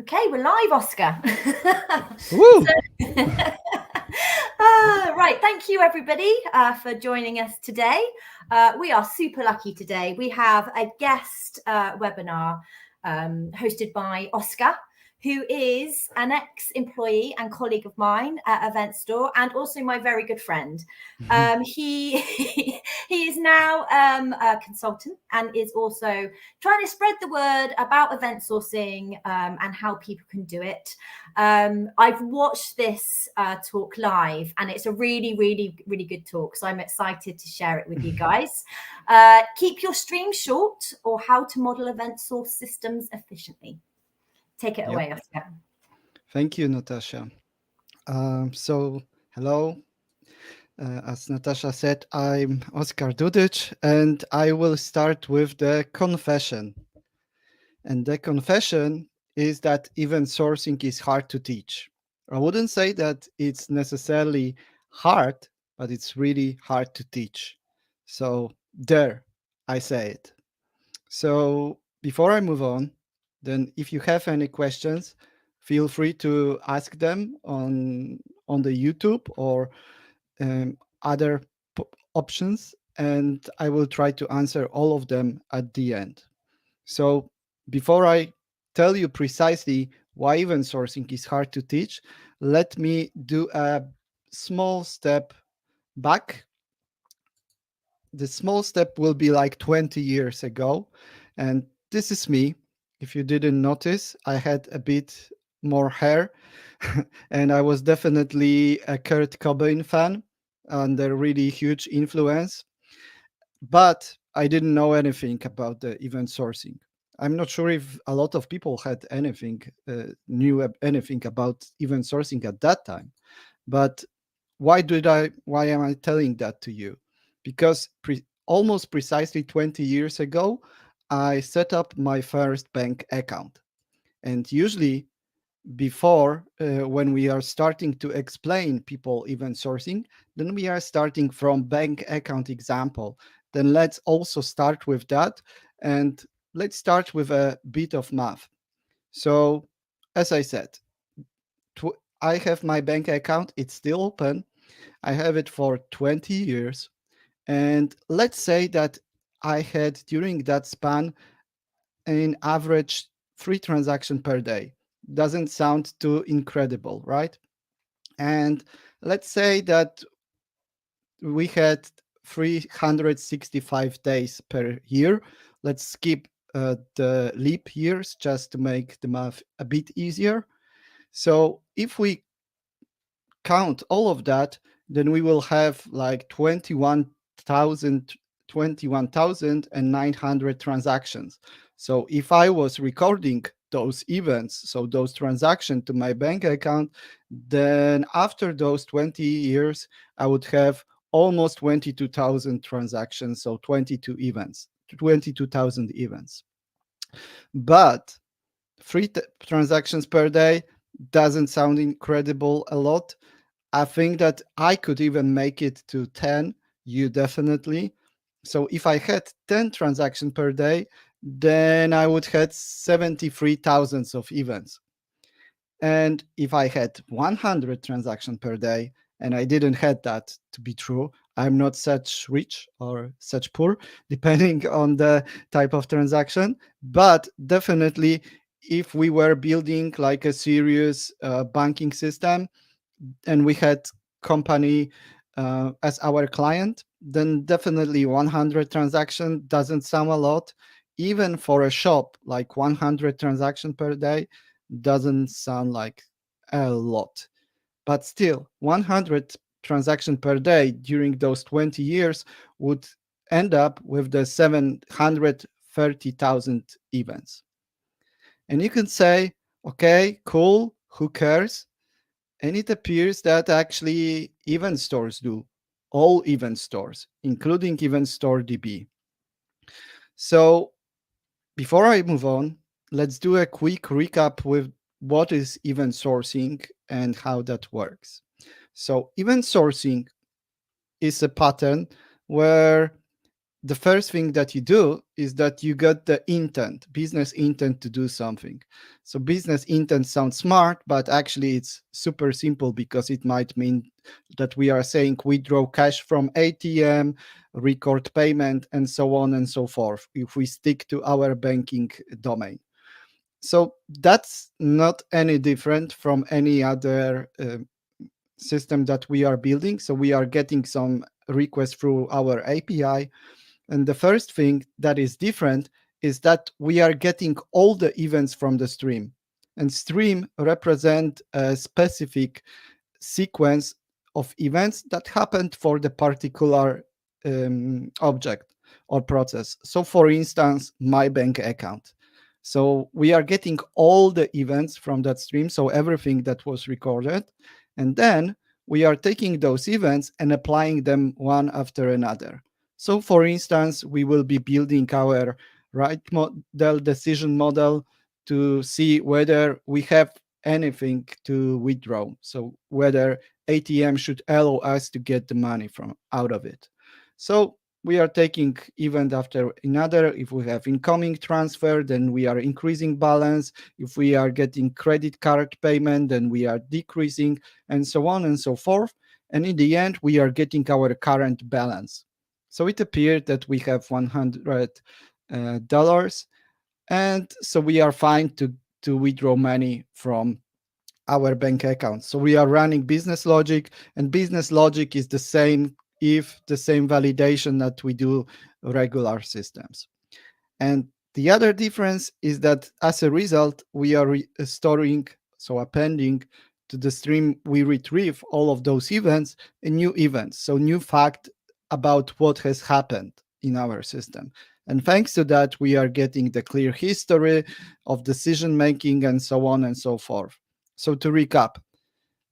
Okay, we're live, Oscar. Woo! Right, thank you everybody for joining us today. We are super lucky today. We have a guest webinar hosted by Oscar, who is an ex-employee and colleague of mine at Event Store, and also my very good friend. He he is now a consultant and is also trying to spread the word about event sourcing and how people can do it. I've watched this talk live, and it's a really, really, really good talk. So I'm excited to share it with you guys. Keep your stream short, or how to model event source systems efficiently. Take it Yep. away, Oscar. Thank you, Natasha. Hello. As Natasha said, I'm Oskar Dudic, and I will start with the confession. And the confession is that event sourcing is hard to teach. I wouldn't say that it's necessarily hard, but it's really hard to teach. So, there, I say it. So before I move on, then if you have any questions, feel free to ask them on the YouTube or other options, and I will try to answer all of them at the end. So before I tell you precisely why event sourcing is hard to teach, let me do a small step back. The small step will be like 20 years ago. And this is me. If you didn't notice, I had a bit more hair and I was definitely a Kurt Cobain fan under really huge influence. But I didn't know anything about the event sourcing. I'm not sure if a lot of people had knew anything about event sourcing at that time. But why am I telling that to you? Because almost precisely 20 years ago, I set up my first bank account. And usually before, when we are starting to explain people event sourcing, then we are starting from bank account example. Then let's also start with that, and let's start with a bit of math. So as I said, I have my bank account, it's still open. I have it for 20 years. And let's say that I had during that span an average 3 transactions per day. Doesn't sound too incredible, right? And let's say that we had 365 days per year. Let's skip the leap years just to make the math a bit easier. So if we count all of that, then we will have like 21,900 transactions. So if I was recording those events, so those transactions to my bank account, then after those 20 years, I would have almost 22,000 transactions, so 22,000 events. But transactions per day doesn't sound incredible a lot. I think that I could even make it to 10, you definitely. So if I had 10 transactions per day, then I would have 73,000 of events. And if I had 100 transactions per day, and I didn't had that to be true, I'm not such rich or such poor, depending on the type of transaction. But definitely, if we were building like a serious banking system, and we had company as our client, then definitely 100 transaction doesn't sound a lot. Even for a shop, like 100 transaction per day doesn't sound like a lot. But still, 100 transaction per day during those 20 years would end up with the 730,000 events. And you can say, okay, cool, who cares? And it appears that actually event stores do, all event stores, including Event Store DB. So before I move on, let's do a quick recap with what is event sourcing and how that works. So event sourcing is a pattern where the first thing that you do is that you got the intent, business intent to do something. So business intent sounds smart, but actually it's super simple because it might mean that we are saying withdraw cash from ATM, record payment, and so on and so forth if we stick to our banking domain. So that's not any different from any other system that we are building. So we are getting some requests through our API, and the first thing that is different is that we are getting all the events from the stream. And stream represent a specific sequence of events that happened for the particular object or process. So for instance, my bank account. So we are getting all the events from that stream, so everything that was recorded. And then we are taking those events and applying them one after another. So for instance, we will be building our right model decision model to see whether we have anything to withdraw. So whether ATM should allow us to get the money from out of it. So we are taking event after another. If we have incoming transfer, then we are increasing balance. If we are getting credit card payment, then we are decreasing, and so on and so forth. And in the end, we are getting our current balance. So it appeared that we have $100, and so we are fine to withdraw money from our bank account. So we are running business logic, and business logic is the same if the same validation that we do regular systems. And the other difference is that as a result, we are storing, so appending to the stream, we retrieve all of those events and new events, so new fact about what has happened in our system. And thanks to that, we are getting the clear history of decision making and so on and so forth. So to recap,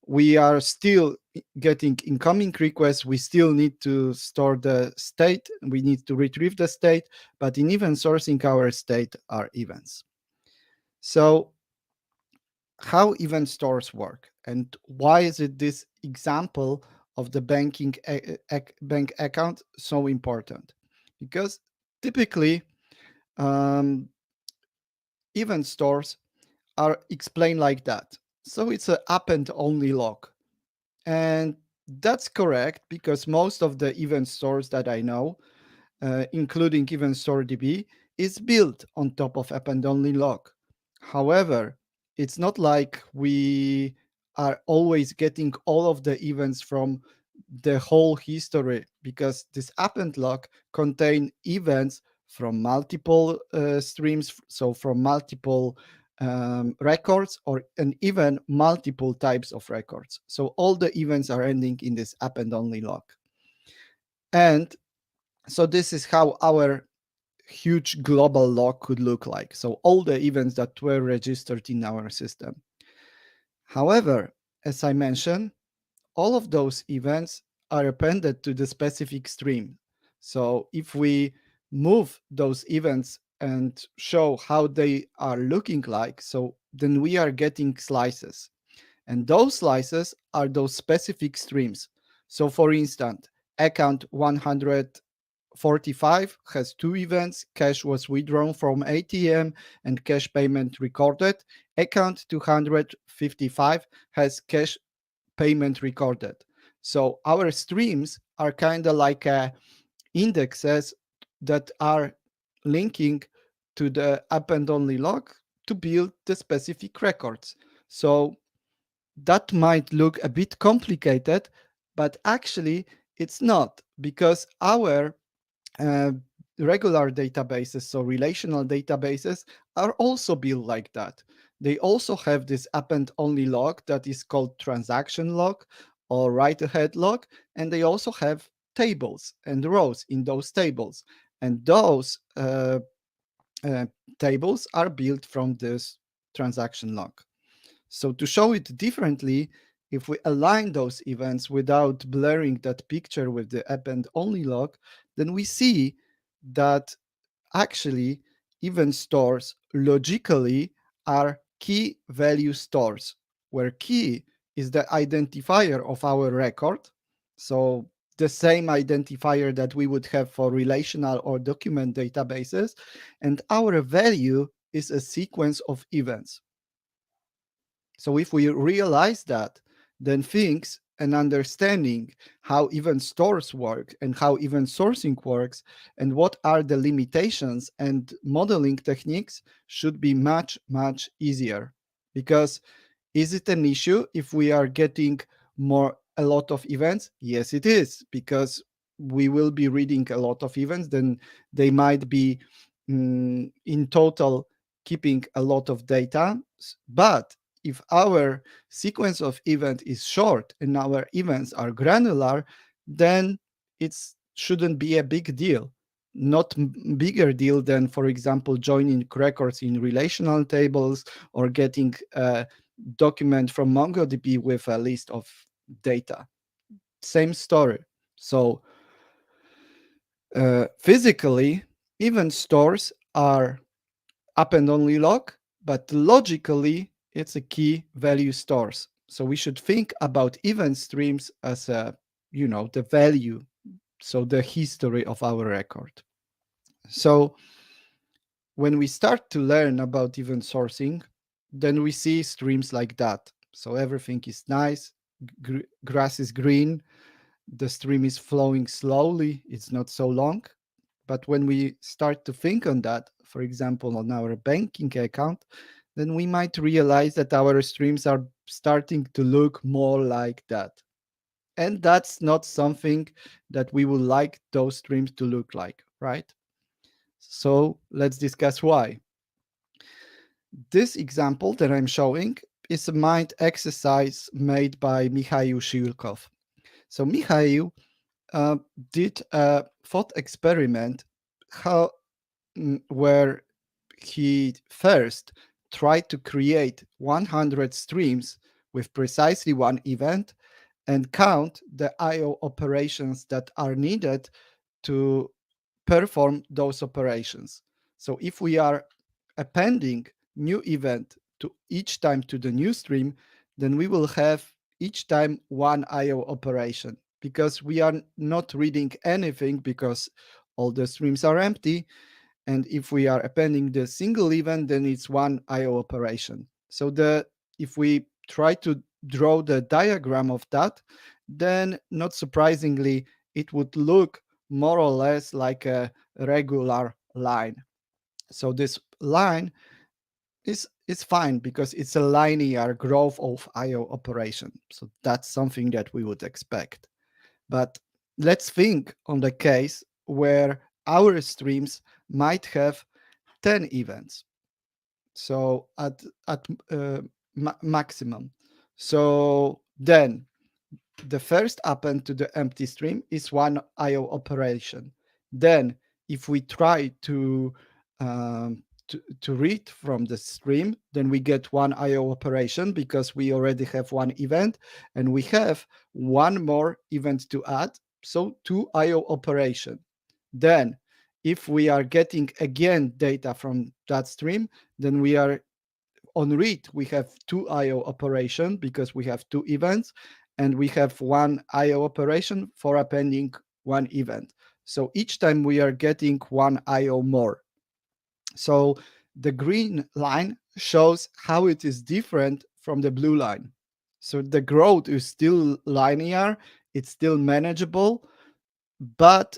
we are still getting incoming requests. We still need to store the state. We need to retrieve the state, but in event sourcing, our state are events. So how event stores work and why is it this example of the bank account so important? Because typically um, event stores are explained like that. So it's an append only log. And that's correct because most of the event stores that I know, including Event Store DB, is built on top of append only log. However, it's not like we are always getting all of the events from the whole history because this append log contain events from multiple streams, so from multiple records or and even multiple types of records. So all the events are ending in this append only log. And so this is how our huge global log could look like. So all the events that were registered in our system. However, as I mentioned, all of those events are appended to the specific stream. So if we move those events and show how they are looking like, so then we are getting slices. And those slices are those specific streams. So for instance, account 145 has two events: cash was withdrawn from ATM and cash payment recorded. Account 255 has cash payment recorded. So our streams are kind of like indexes that are linking to the append only log to build the specific records. So that might look a bit complicated, but actually it's not, because our uh, regular databases, so relational databases, are also built like that. They also have this append only log that is called transaction log or write ahead log, and they also have tables and rows in those tables. And those uh, tables are built from this transaction log. So to show it differently, if we align those events without blurring that picture with the append only log, then we see that actually event stores logically are key value stores, where key is the identifier of our record. So the same identifier that we would have for relational or document databases, and our value is a sequence of events. So if we realize that, then things and understanding how event stores work and how event sourcing works and what are the limitations and modeling techniques should be much, much easier. Because is it an issue if we are getting a lot of events? Yes, it is, because we will be reading a lot of events, then they might be in total keeping a lot of data. But if our sequence of event is short and our events are granular, then it shouldn't be a big deal. Not bigger deal than, for example, joining records in relational tables or getting a document from MongoDB with a list of data. Same story. So physically, event stores are append only log, but logically, it's a key value stores. So we should think about event streams as the value, so the history of our record. So when we start to learn about event sourcing, then we see streams like that. So everything is nice, grass is green, the stream is flowing slowly, it's not so long. But when we start to think on that, for example, on our banking account, then we might realize that our streams are starting to look more like that. And that's not something that we would like those streams to look like, right? So let's discuss why. This example that I'm showing is a mind exercise made by Mikhail Shilkov. So Mikhail did a thought experiment where he first tried to create 100 streams with precisely one event and count the I/O operations that are needed to perform those operations. So if we are appending new event to each time to the new stream, then we will have each time one I/O operation, because we are not reading anything because all the streams are empty. And if we are appending the single event, then it's one I/O operation. So if we try to draw the diagram of that, then not surprisingly, it would look more or less like a regular line. So this line is fine because it's a linear growth of I/O operation. So that's something that we would expect. But let's think on the case where our streams might have 10 events. So at maximum. So then the first append to the empty stream is one I/O operation. Then if we try to read from the stream, then we get one I/O operation because we already have one event and we have one more event to add. So two I/O operation. Then if we are getting again data from that stream, then we are on read, we have two I/O operation because we have two events, and we have one I/O operation for appending one event. So each time we are getting one I/O more. So the green line shows how it is different from the blue line. So the growth is still linear, it's still manageable, but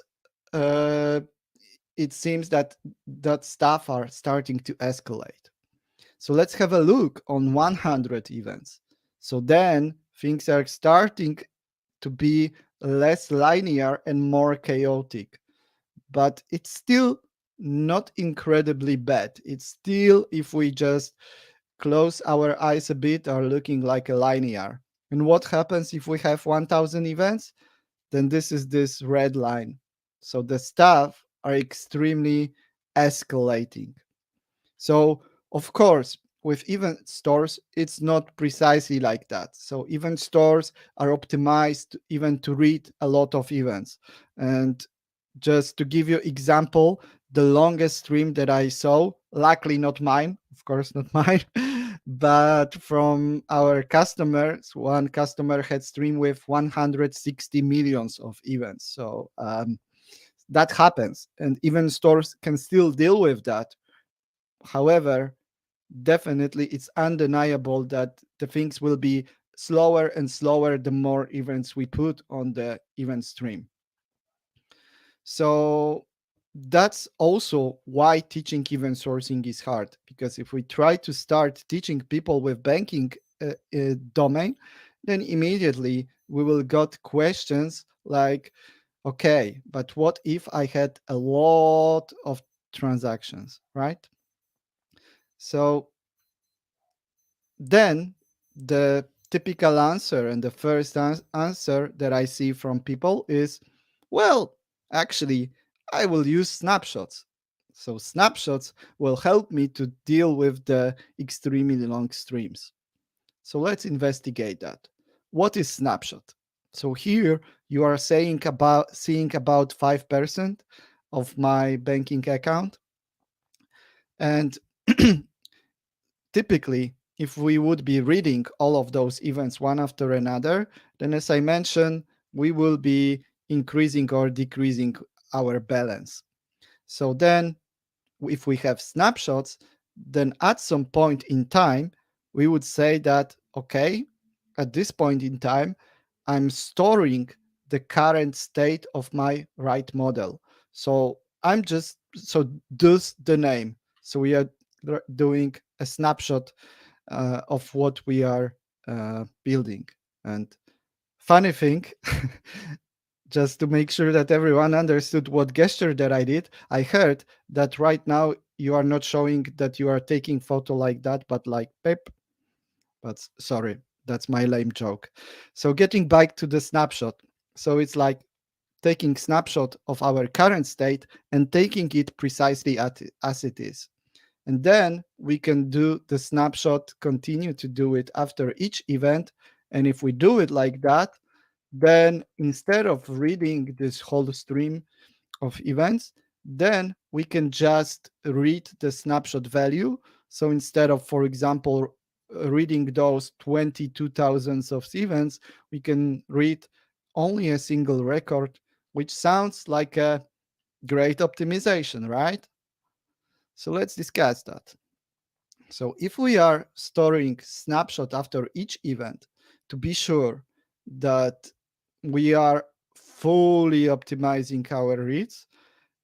it seems that stuff are starting to escalate. So let's have a look on 100 events. So then things are starting to be less linear and more chaotic, but it's still not incredibly bad. It's still, if we just close our eyes a bit, are looking like a linear. And what happens if we have 1000 events? Then this is this red line. So the stuff are extremely escalating. So of course, with event stores, it's not precisely like that. So event stores are optimized even to read a lot of events. And just to give you example, the longest stream that I saw, luckily not mine, of course not mine, but from our customers, one customer had streamed with 160 millions of events. So that happens, and even stores can still deal with that. However, definitely it's undeniable that the things will be slower and slower the more events we put on the event stream. So that's also why teaching event sourcing is hard, because if we try to start teaching people with banking domain, then immediately we will got questions like, okay, but what if I had a lot of transactions, right? So then the typical answer, and the first answer that I see from people is, well, actually, I will use snapshots. So snapshots will help me to deal with the extremely long streams. So let's investigate that. What is snapshot? So here you are saying about seeing about 5% of my banking account. And typically, if we would be reading all of those events one after another, then as I mentioned, we will be increasing or decreasing our balance. So then, if we have snapshots, then at some point in time, we would say that, okay, at this point in time, I'm storing the current state of my right model. So I'm just, so thus the name. So we are doing a snapshot of what we are building. And funny thing, just to make sure that everyone understood what gesture that I did, I heard that right now you are not showing that you are taking photo like that, but like pip. But sorry, that's my lame joke. So getting back to the snapshot. So it's like taking snapshot of our current state and taking it precisely as it is. And then we can do the snapshot, continue to do it after each event. And if we do it like that, then instead of reading this whole stream of events, then we can just read the snapshot value. So instead of, for example, reading those 22,000 of events, we can read only a single record, which sounds like a great optimization, right? So let's discuss that. So if we are storing snapshot after each event to be sure that we are fully optimizing our reads,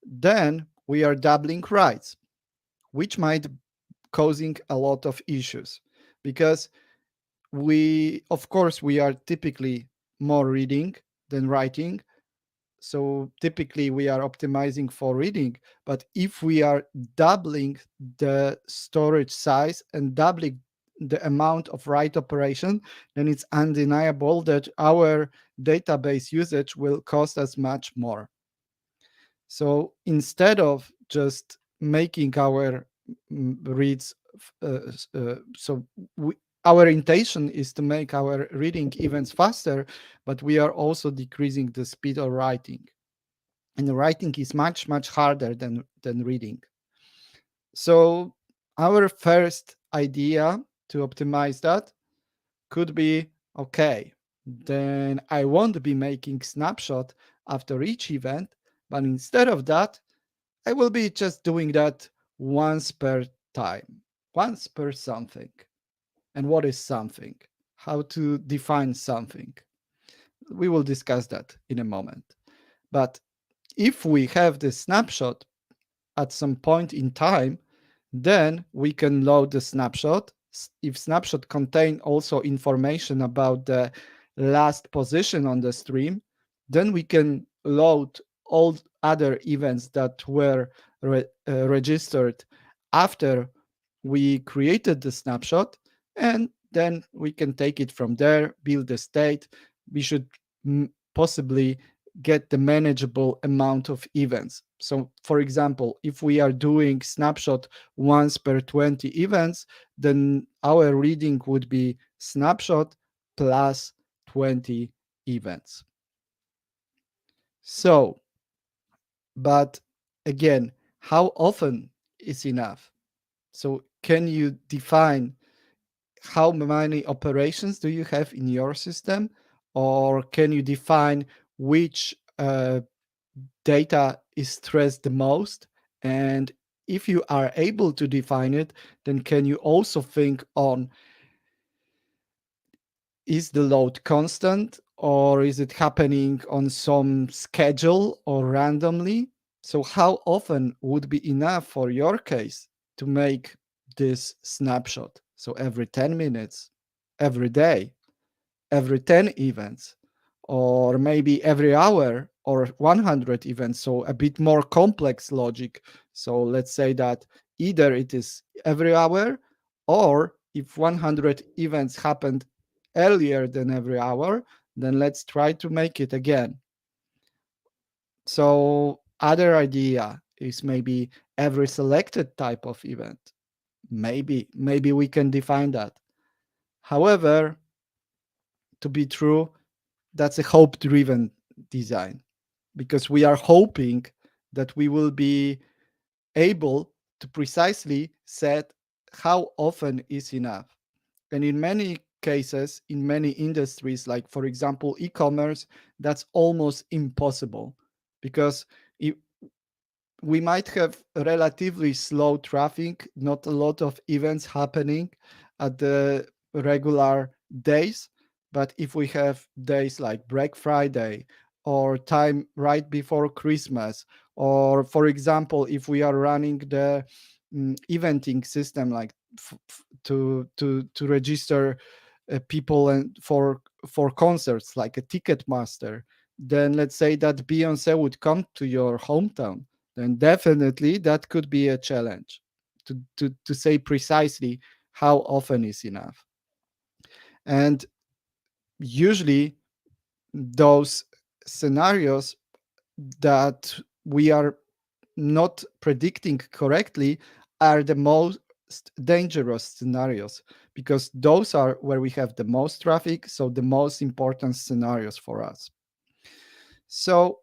then we are doubling writes, which might causing a lot of issues, because we, of course, we are typically more reading than writing. So typically we are optimizing for reading, but if we are doubling the storage size and doubling the amount of write operation, then it's undeniable that our database usage will cost us much more. So instead of just making our reads, so our intention is to make our reading events faster, but we are also decreasing the speed of writing. And the writing is much, much harder than reading. So our first idea to optimize that could be, okay, then I won't be making snapshot after each event, but instead of that, I will be just doing that once per time, once per something. And what is something? How to define something? We will discuss that in a moment. But if we have the snapshot at some point in time, then we can load the snapshot. If snapshot contain also information about the last position on the stream, then we can load all other events that were registered after we created the snapshot, and then we can take it from there, build the state. We should possibly get the manageable amount of events. So for example, if we are doing snapshot once per 20 events, then our reading would be snapshot plus 20 events. So, but again, how often is enough? So can you define how many operations do you have in your system, or can you define which data is stressed the most? And if you are able to define it, then can you also think on, is the load constant, or is it happening on some schedule or randomly? So how often would be enough for your case to make this snapshot? So every 10 minutes, every day, every 10 events, or maybe every hour, or 100 events. So a bit more complex logic. So let's say that either it is every hour, or if 100 events happened earlier than every hour, then let's try to make it again. So other idea is maybe every selected type of event. Maybe we can define that. However, to be true, that's a hope driven design, because we are hoping that we will be able to precisely set how often is enough. And in many cases, in many industries, like for example e-commerce, that's almost impossible, because if we might have relatively slow traffic, not a lot of events happening at the regular days. But if we have days like Black Friday, or time right before Christmas, or for example, if we are running the eventing system, like to register people and for concerts, like a ticket master, then let's say that Beyonce would come to your hometown, then definitely that could be a challenge to say precisely how often is enough. And usually those scenarios that we are not predicting correctly are the most dangerous scenarios, because those are where we have the most traffic, so the most important scenarios for us. So,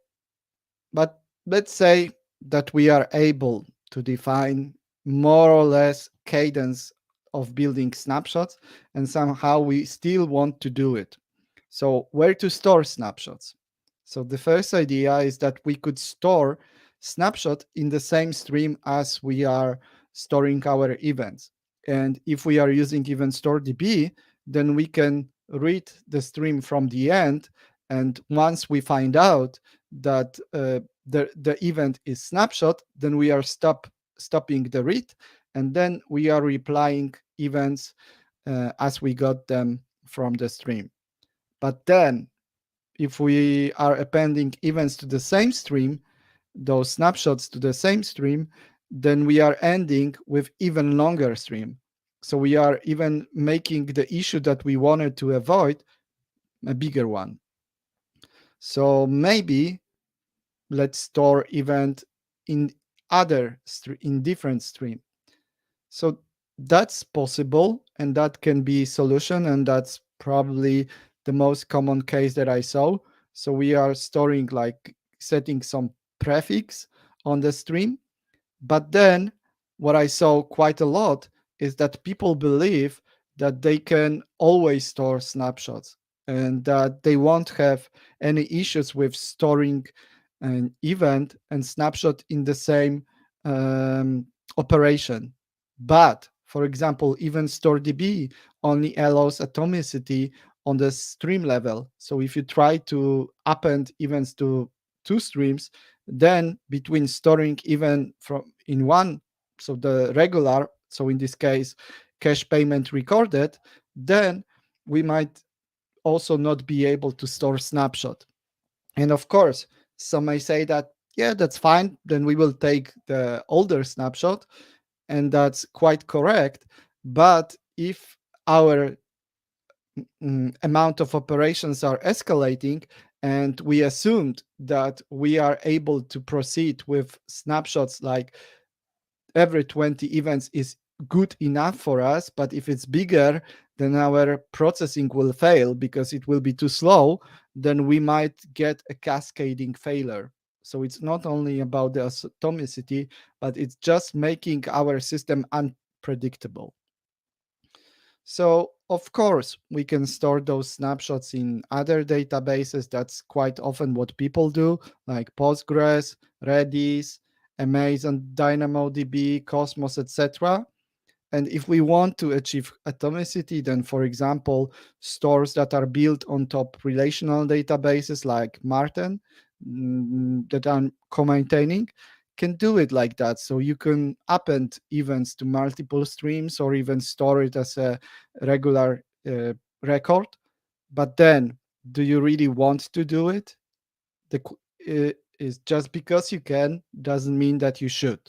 but let's say that we are able to define more or less cadence of building snapshots, and somehow we still want to do it. So where to store snapshots? So the first idea is that we could store snapshot in the same stream as we are storing our events. And if we are using event store DB, then we can read the stream from the end. And once we find out that the event is snapshot, then we are stopping the read, and then we are replying events as we got them from the stream. But then if we are appending events to the same stream, those snapshots to the same stream, then we are ending with even longer stream. So we are even making the issue that we wanted to avoid a bigger one. So maybe let's store event in in different stream. So that's possible, and that can be solution, and that's probably the most common case that I saw. So we are storing, like setting some prefix on the stream. But then what I saw quite a lot is that people believe that they can always store snapshots, and that they won't have any issues with storing an event and snapshot in the same operation. But for example, even StoreDB only allows atomicity on the stream level. So if you try to append events to two streams, then between storing even from in one, so the regular, so in this case cash payment recorded, then we might also not be able to store snapshot. And of course, some may say that, yeah, that's fine, then we will take the older snapshot, and that's quite correct. But if our amount of operations are escalating, and we assumed that we are able to proceed with snapshots like every 20 events is good enough for us, but if it's bigger, then our processing will fail because it will be too slow, then we might get a cascading failure. So it's not only about the atomicity, but it's just making our system unpredictable. So, of course, we can store those snapshots in other databases. That's quite often what people do, like Postgres, Redis, Amazon, DynamoDB, Cosmos, etc. And if we want to achieve atomicity, then, for example, stores that are built on top relational databases like Martin that I'm co-maintaining can do it like that. So you can append events to multiple streams or even store it as a regular record. But then, do you really want to do it? Is just because you can doesn't mean that you should.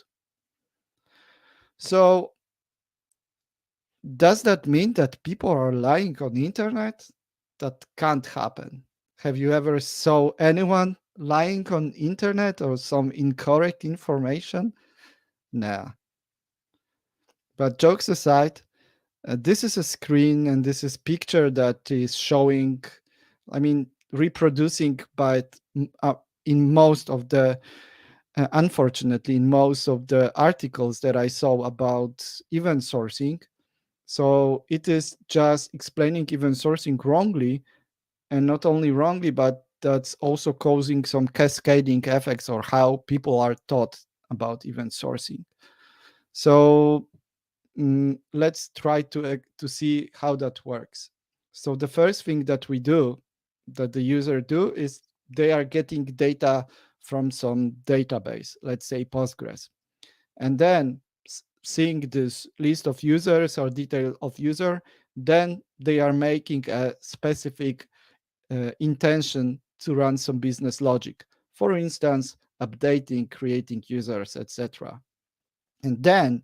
So does that mean that people are lying on the internet? That can't happen. Have you ever saw anyone lying on internet or some incorrect information? Nah. But jokes aside, this is a screen and this is picture that is showing, I mean, reproducing, but in most of the, unfortunately, in most of the articles that I saw about event sourcing. So it is just explaining event sourcing wrongly, and not only wrongly, but that's also causing some cascading effects or how people are taught about event sourcing. So let's try to see how that works. So the first thing that we do, that the user do, is they are getting data from some database, let's say Postgres, and then seeing this list of users or detail of user, then they are making a specific intention to run some business logic. For instance, updating, creating users, etc. And then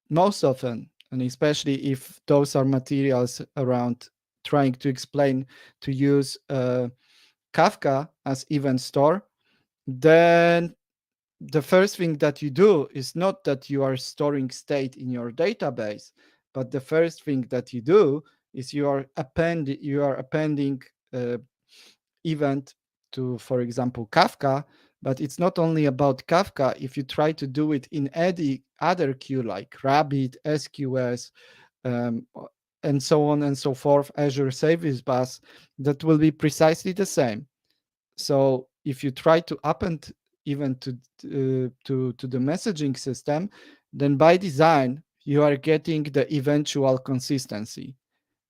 most often, and especially if those are materials around trying to explain to use Kafka as event store, then the first thing that you do is not that you are storing state in your database, but the first thing that you do is you are appending uh, event to, for example, Kafka. But it's not only about Kafka. If you try to do it in any other queue like Rabbit, SQS, um, and so on and so forth, Azure Service Bus, that will be precisely the same. So if you try to append even to the messaging system, then by design you are getting the eventual consistency.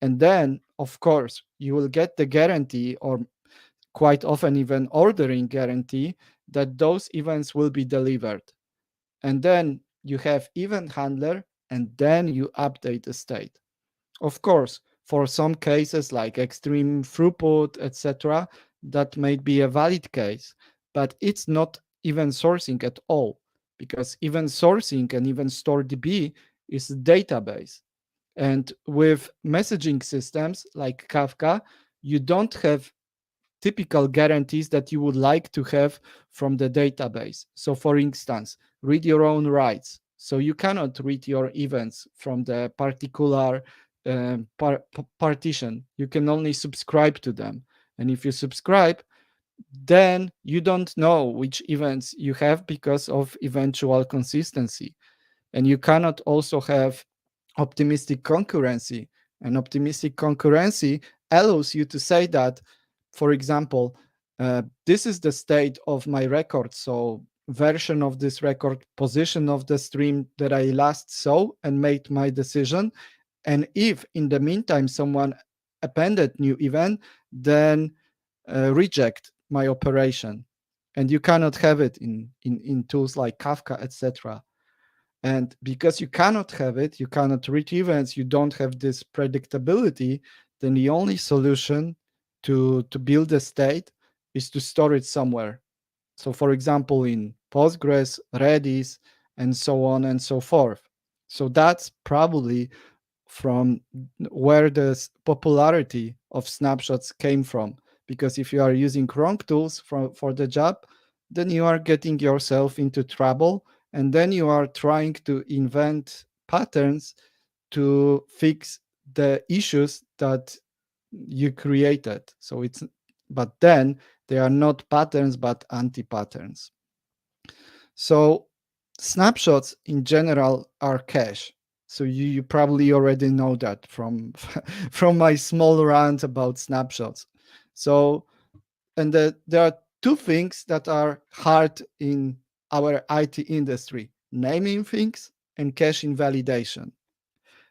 And then, of course, you will get the guarantee, or quite often even ordering guarantee, that those events will be delivered. And then you have event handler, and then you update the state. Of course, for some cases like extreme throughput, etc., that may be a valid case, but it's not event sourcing at all, because event sourcing and event store DB is a database. And with messaging systems like Kafka, you don't have typical guarantees that you would like to have from the database. So, for instance, read your own writes. So you cannot read your events from the particular partition. You can only subscribe to them. And if you subscribe, then you don't know which events you have because of eventual consistency. And you cannot also have optimistic concurrency. And optimistic concurrency allows you to say that, for example, this is the state of my record. So version of this record, position of the stream that I last saw and made my decision. And if in the meantime someone appended new event, then reject my operation. And you cannot have it in tools like Kafka, etc. And because you cannot have it, you cannot reach events, you don't have this predictability, then the only solution to build a state is to store it somewhere. So, for example, in Postgres, Redis, and so on and so forth. So that's probably from where the popularity of snapshots came from. Because if you are using wrong tools for the job, then you are getting yourself into trouble, and then you are trying to invent patterns to fix the issues that you created. So it's, but then they are not patterns but anti-patterns. So snapshots in general are cache. So you probably already know that from from my small rant about snapshots. So, and there are two things that are hard in our IT industry: naming things and caching validation.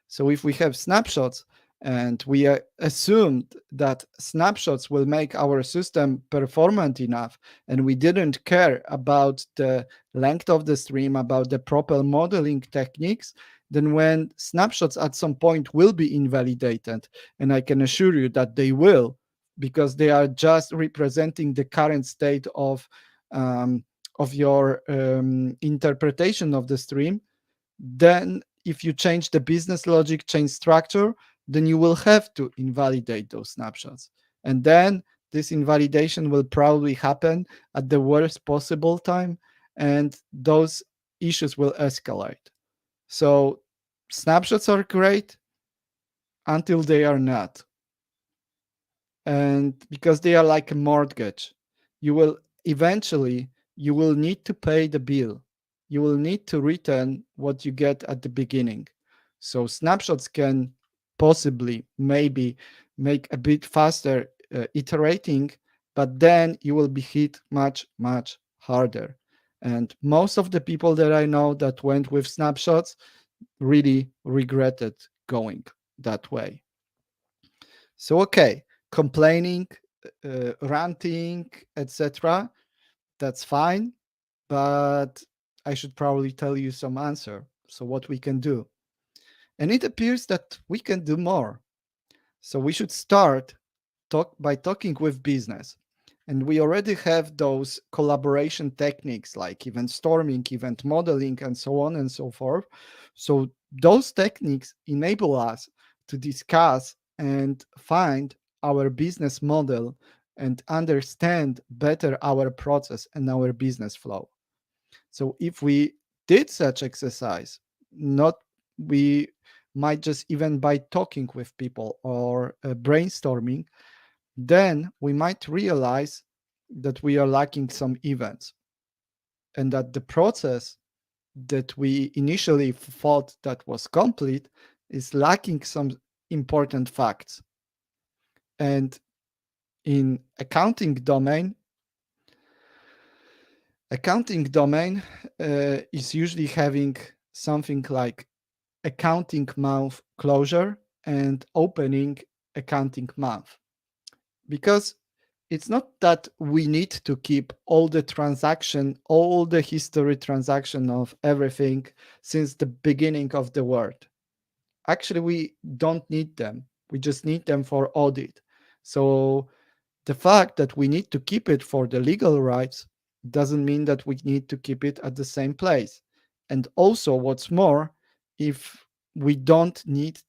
So if we have snapshots and we assumed that snapshots will make our system performant enough, and we didn't care about the length of the stream, about the proper modeling techniques, then when snapshots at some point will be invalidated, and I can assure you that they will, because they are just representing the current state um, of your interpretation of the stream, then if you change the business logic, change structure, then you will have to invalidate those snapshots. And then this invalidation will probably happen at the worst possible time, and those issues will escalate. So snapshots are great until they are not. And because they are like a mortgage, you will eventually you will need to pay the bill. You will need to return what you get at the beginning. So snapshots can possibly maybe make a bit faster iterating, but then you will be hit much harder. And most of the people that I know that went with snapshots really regretted going that way. So, okay, complaining, ranting, etc., that's fine, but I should probably tell you some answer. So, what we can do. And it appears that we can do more. So, we should start by talking with business. And we already have those collaboration techniques like event storming, event modeling, and so on and so forth. So those techniques enable us to discuss and find our business model and understand better our process and our business flow. So if we did such exercise, not we might just even by talking with people or brainstorming, then we might realize that we are lacking some events and that the process that we initially thought that was complete is lacking some important facts. And in accounting domain is usually having something like accounting month closure and opening accounting month, because it's not that we need to keep all the transaction, all the history transaction of everything since the beginning of the world. Actually, we don't need them. We just need them for audit. So the fact that we need to keep it for the legal rights doesn't mean that we need to keep it at the same place. And also, what's more, if we don't need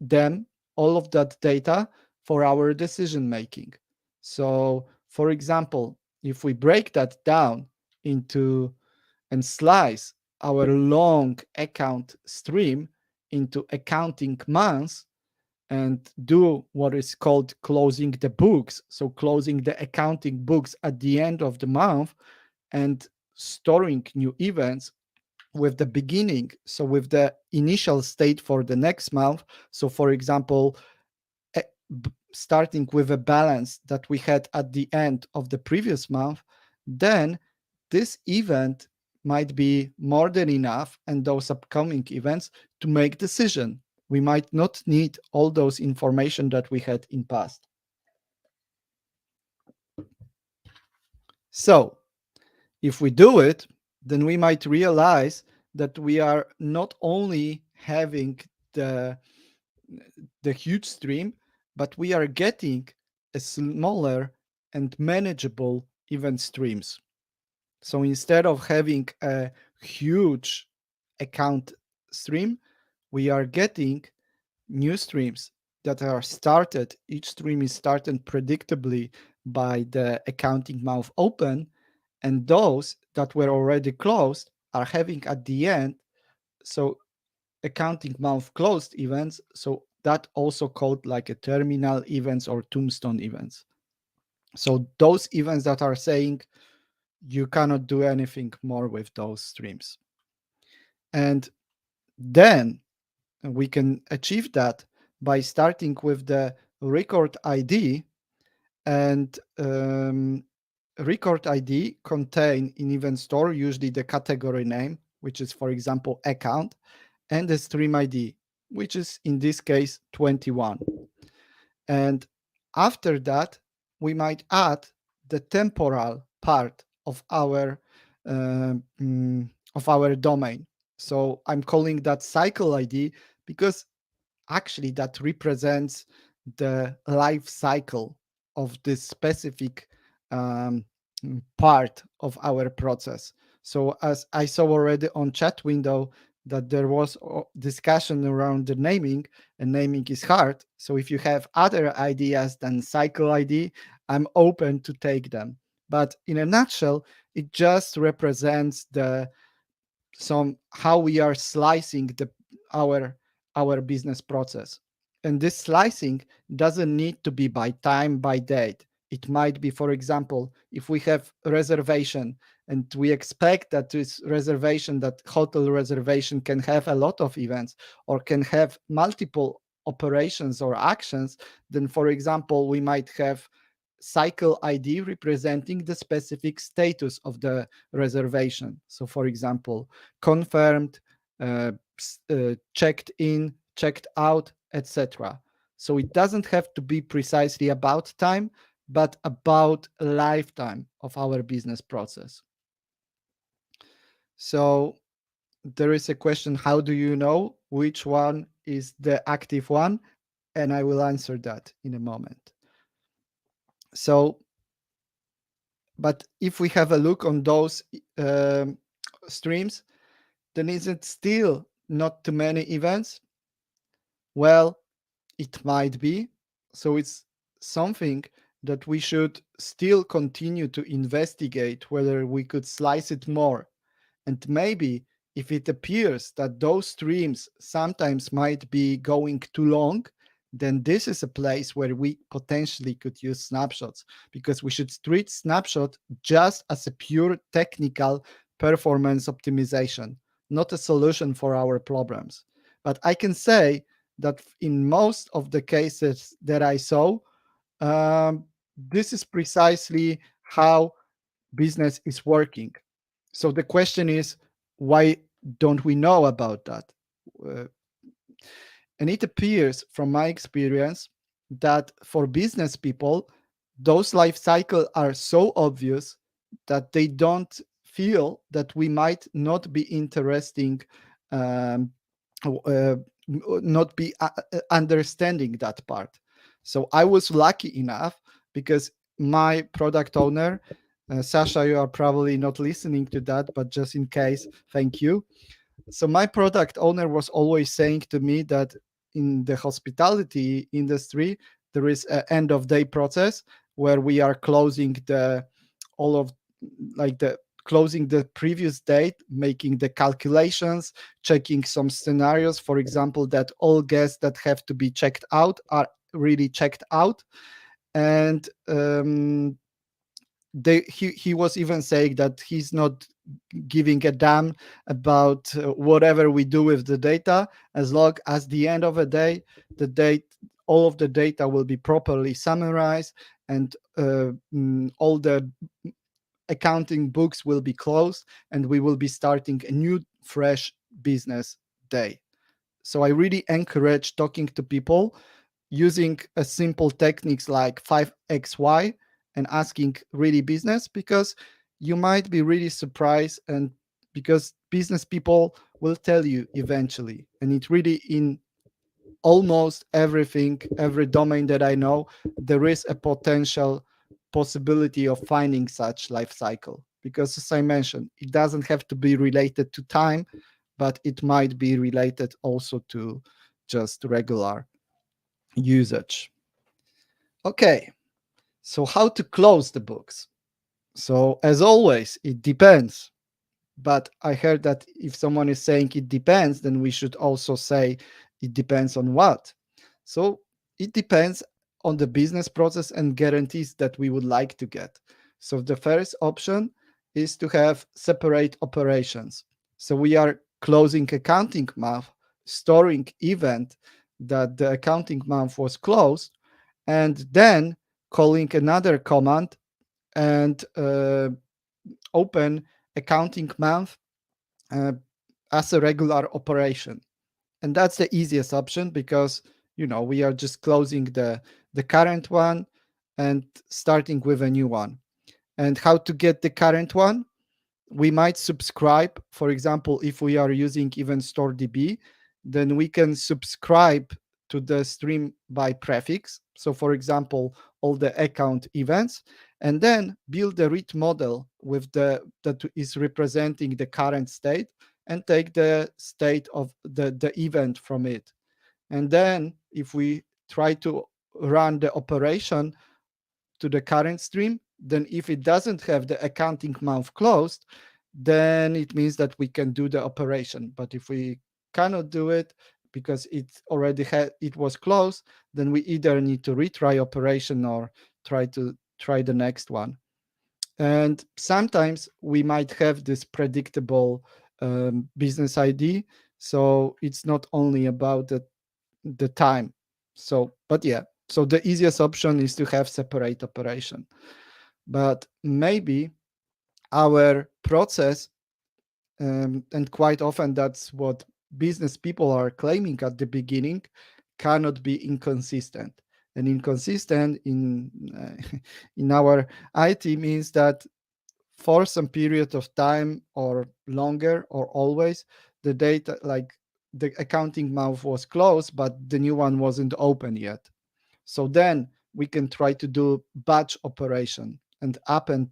them, all of that data for our decision making. So, for example, if we break that down into and slice our long account stream into accounting months, and do what is called closing the books. So, closing the accounting books at the end of the month and storing new events with the beginning. So, with the initial state for the next month. So, for example, starting with a balance that we had at the end of the previous month, then this event might be more than enough, and those upcoming events to make decision. We might not need all those information that we had in past. So if we do it, then we might realize that we are not only having the the huge stream, but we are getting a smaller and manageable event streams. So instead of having a huge account stream, we are getting new streams that are started. Each stream is started predictably by the accounting month open, and those that were already closed are having at the end, so accounting month closed events. So that also called like a terminal events or tombstone events. So those events that are saying you cannot do anything more with those streams. And then And we can achieve that by starting with the record ID, and record ID contain in event store usually the category name, which is, for example, account, and the stream ID, which is in this case 21. And after that, we might add the temporal part uh, mm, of our domain. So I'm calling that cycle ID because actually that represents the life cycle of this specific um, part of our process. So as I saw already on chat window that there was discussion around the naming, and naming is hard. So if you have other ideas than cycle ID, I'm open to take them. But in a nutshell, it just represents the some how we are slicing our our business process. And this slicing doesn't need to be by time, by date. It might be, for example, if we have a reservation and we expect that this reservation, that hotel reservation, can have a lot of events or can have multiple operations or actions, then, for example, we might have cycle ID representing the specific status of the reservation. So, for example, confirmed, checked in, checked out, etc. So it doesn't have to be precisely about time, but about a lifetime of our business process. So there is a question, how do you know which one is the active one? And I will answer that in a moment. So, but if we have a look on those streams, then is it still not too many events? Well, it might be. So it's something that we should still continue to investigate whether we could slice it more. And maybe if it appears that those streams sometimes might be going too long, then this is a place where we potentially could use snapshots, because we should treat snapshot just as a pure technical performance optimization, not a solution for our problems. But I can say that in most of the cases that I saw, um, this is precisely how business is working. So the question is, why don't we know about that? Uh, and it appears from my experience that for business people, those life cycles are so obvious that they don't feel that we might not be interesting, um, not be understanding that part. So I was lucky enough because my product owner, Sasha, you are probably not listening to that, but just in case, thank you. So my product owner was always saying to me that in the hospitality industry, there is an end of day process where we are closing the all of like the closing the previous date, making the calculations, checking some scenarios, for example, that all guests that have to be checked out are really checked out. And he was even saying that he's not giving a damn about whatever we do with the data, as long as the end of the day, all of the data will be properly summarized, and all the accounting books will be closed, and we will be starting a new fresh business day. So I really encourage talking to people using a simple techniques like 5xy and asking really business, because you might be really surprised, and because business people will tell you eventually. And it really, in almost everything, every domain that I know, there is a potential possibility of finding such life cycle, because as I mentioned, it doesn't have to be related to time, but it might be related also to just regular usage. Okay, so how to close the books? So as always, it depends. But I heard that if someone is saying it depends, then we should also say it depends on what. So it depends on the business process and guarantees that we would like to get. So the first option is to have separate operations. So we are closing accounting month, storing event that the accounting month was closed, and then calling another command and open accounting month uh, as a regular operation. And that's the easiest option because we are just closing the current one and starting with a new one. And how to get the current one? We might subscribe. For example, if we are using Event Store DB, then we can subscribe to the stream by prefix. So for example, all the account events, and then build a read model with that is representing the current state, and take the state of the event from it. And then if we try to run the operation to the current stream, then if it doesn't have the accounting month closed, then it means that we can do the operation. But if we cannot do it because it was closed, then we either need to retry operation or try the next one. And sometimes we might have this predictable business ID, so it's not only about the time. So, but yeah, so the easiest option is to have separate operation. But maybe our process, and quite often that's what business people are claiming at the beginning, cannot be inconsistent. And inconsistent in our IT means that for some period of time or longer or always, the data, like the accounting month was closed but the new one wasn't open yet. So then we can try to do batch operation and append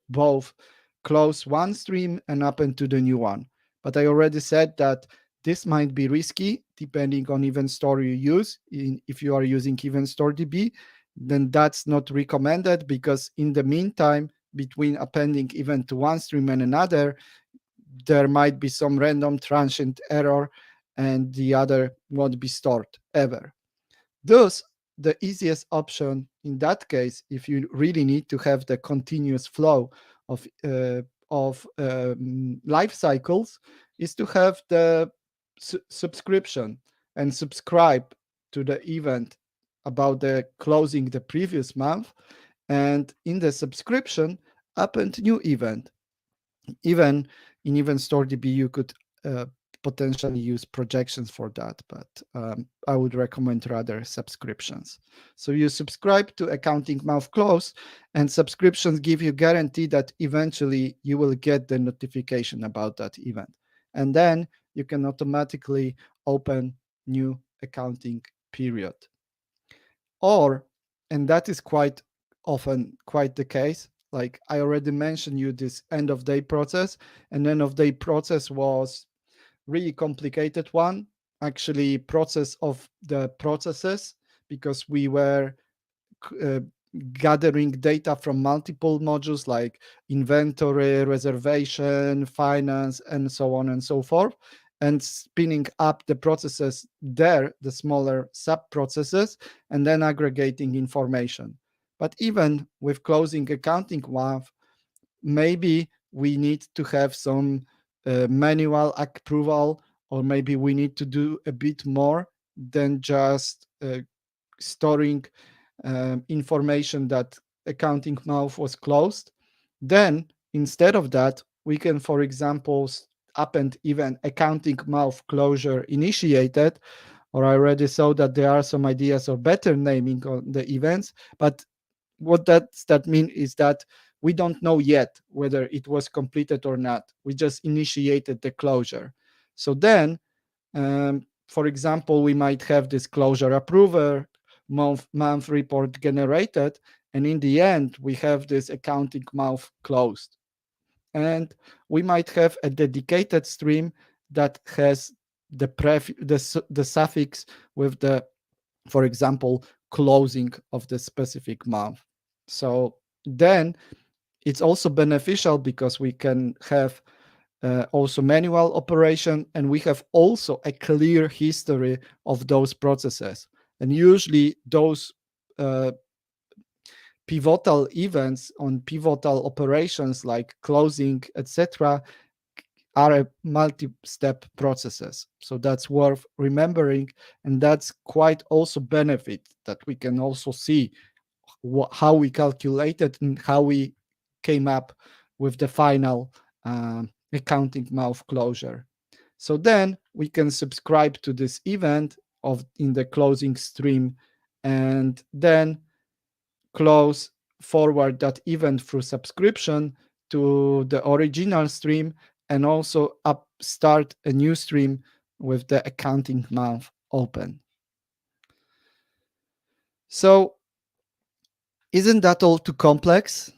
both close one stream and append to the new one. But I already said that this might be risky depending on event store you use. If you are using event store DB, then that's not recommended, because in the meantime, between appending event to one stream and another, there might be some random transient error and the other won't be stored ever. Thus, the easiest option in that case, if you really need to have the continuous flow of life cycles, is to have the subscription and subscribe to the event about the closing the previous month, and in the subscription append new event. Even in Event Store DB, you could uh, potentially use projections for that, but I would recommend rather subscriptions. So you subscribe to accounting month close, and subscriptions give you guarantee that eventually you will get the notification about that event. And then you can automatically open new accounting period. Or, and that is quite often quite the case, like I already mentioned you this end of day process, and end of day process was really complicated one, actually process of the processes, because we were uh, gathering data from multiple modules like inventory, reservation, finance, and so on and so forth, and spinning up the processes there, the smaller sub processes, and then aggregating information. But even with closing accounting one, maybe we need to have some manual approval, or maybe we need to do a bit more than just storing information that accounting month was closed. Then instead of that, we can, for example, append even accounting month closure initiated, or I already saw that there are some ideas of better naming on the events. But what that mean is that we don't know yet whether it was completed or not. We just initiated the closure. So then, for example, we might have this closure approver, month report generated, and in the end, we have this accounting month closed. And we might have a dedicated stream that has the suffix with the, for example, closing of the specific month. So then it's also beneficial because we can have also manual operation, and we have also a clear history of those processes. And usually those pivotal events on pivotal operations like closing, etc., are multi-step processes. So that's worth remembering, and that's quite also benefit that we can also see how we calculated and how we came up with the final accounting mouth closure. So then we can subscribe to this event of in the closing stream, and then close forward that event through subscription to the original stream, and also start a new stream with the accounting month open. So isn't that all too complex?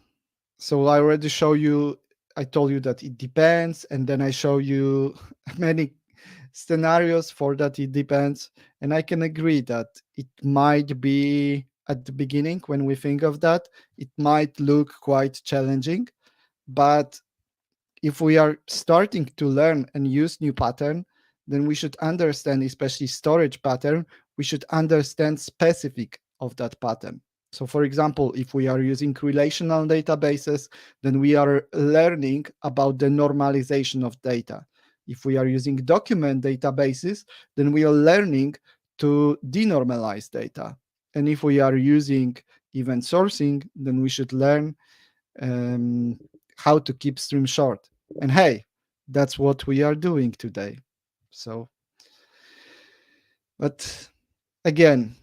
So I already show you, I told you that it depends, and then I show you many scenarios for that it depends. And I can agree that it might be at the beginning, when we think of that, it might look quite challenging. But if we are starting to learn and use new pattern, then we should understand, especially storage pattern, we should understand specific of that pattern. So for example, if we are using relational databases, then we are learning about the normalization of data. If we are using document databases, then we are learning to denormalize data. And if we are using event sourcing, then we should learn um, how to keep stream short. And hey, that's what we are doing today. So, but again,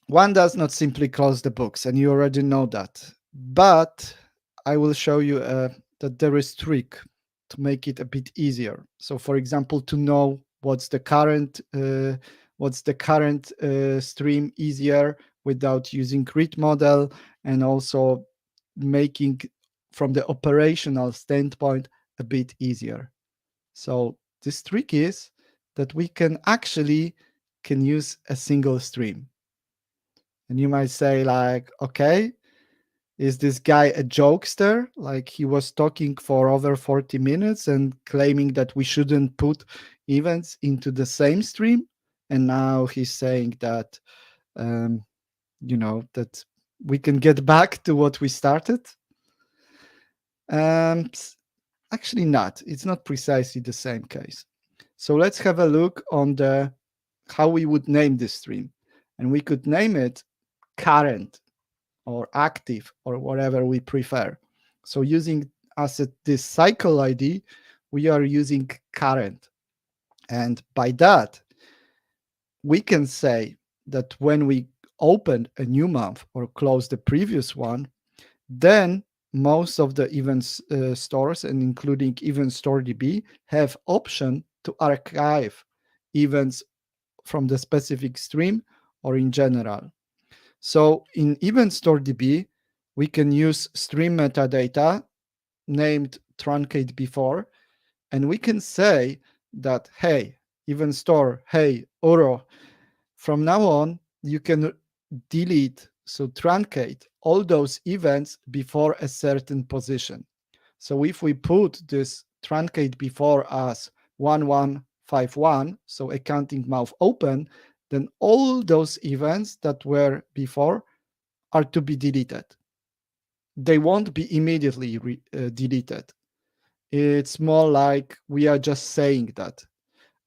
one does not simply close the books, and you already know that. But I will show you that there is trick to make it a bit easier. So, for example, to know what's the current stream easier without using grid model, and also making from the operational standpoint a bit easier. So this trick is that we can use a single stream. And you might say, like, okay, is this guy a jokester? Like, he was talking for over 40 minutes and claiming that we shouldn't put events into the same stream. And now he's saying that, um, that we can get back to what we started. Um, Actually not. It's not precisely the same case. So let's have a look on the how we would name this stream. And we could name it current or active or whatever we prefer. So using as this cycle ID, we are using current. And by that, we can say that when we open a new month or close the previous one, then most of the events stores, and including event store DB, have option to archive events from the specific stream or in general. So in event store DB, we can use stream metadata named truncate before, and we can say that, hey, event store, hey, Oro, from now on, you can delete, so truncate all those events before a certain position. So if we put this truncate before as 1151, so accounting mouth open, then all those events that were before are to be deleted. They won't be immediately deleted. It's more like we are just saying that.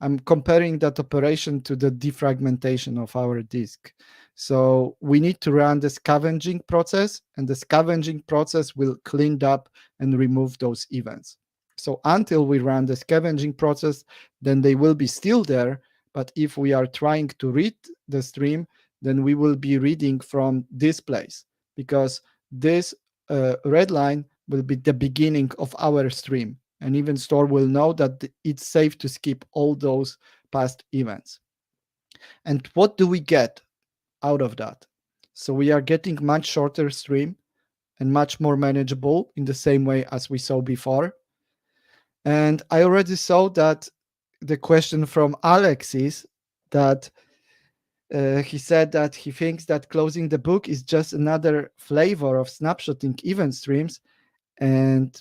I'm comparing that operation to the defragmentation of our disk. So we need to run the scavenging process, and the scavenging process will clean up and remove those events. So until we run the scavenging process, then they will be still there. But if we are trying to read the stream, then we will be reading from this place, because this red line will be the beginning of our stream. And even store will know that it's safe to skip all those past events. And what do we get out of that? So we are getting much shorter stream and much more manageable in the same way as we saw before. And I already saw that the question from Alex is that he said that he thinks that closing the book is just another flavor of snapshotting event streams. And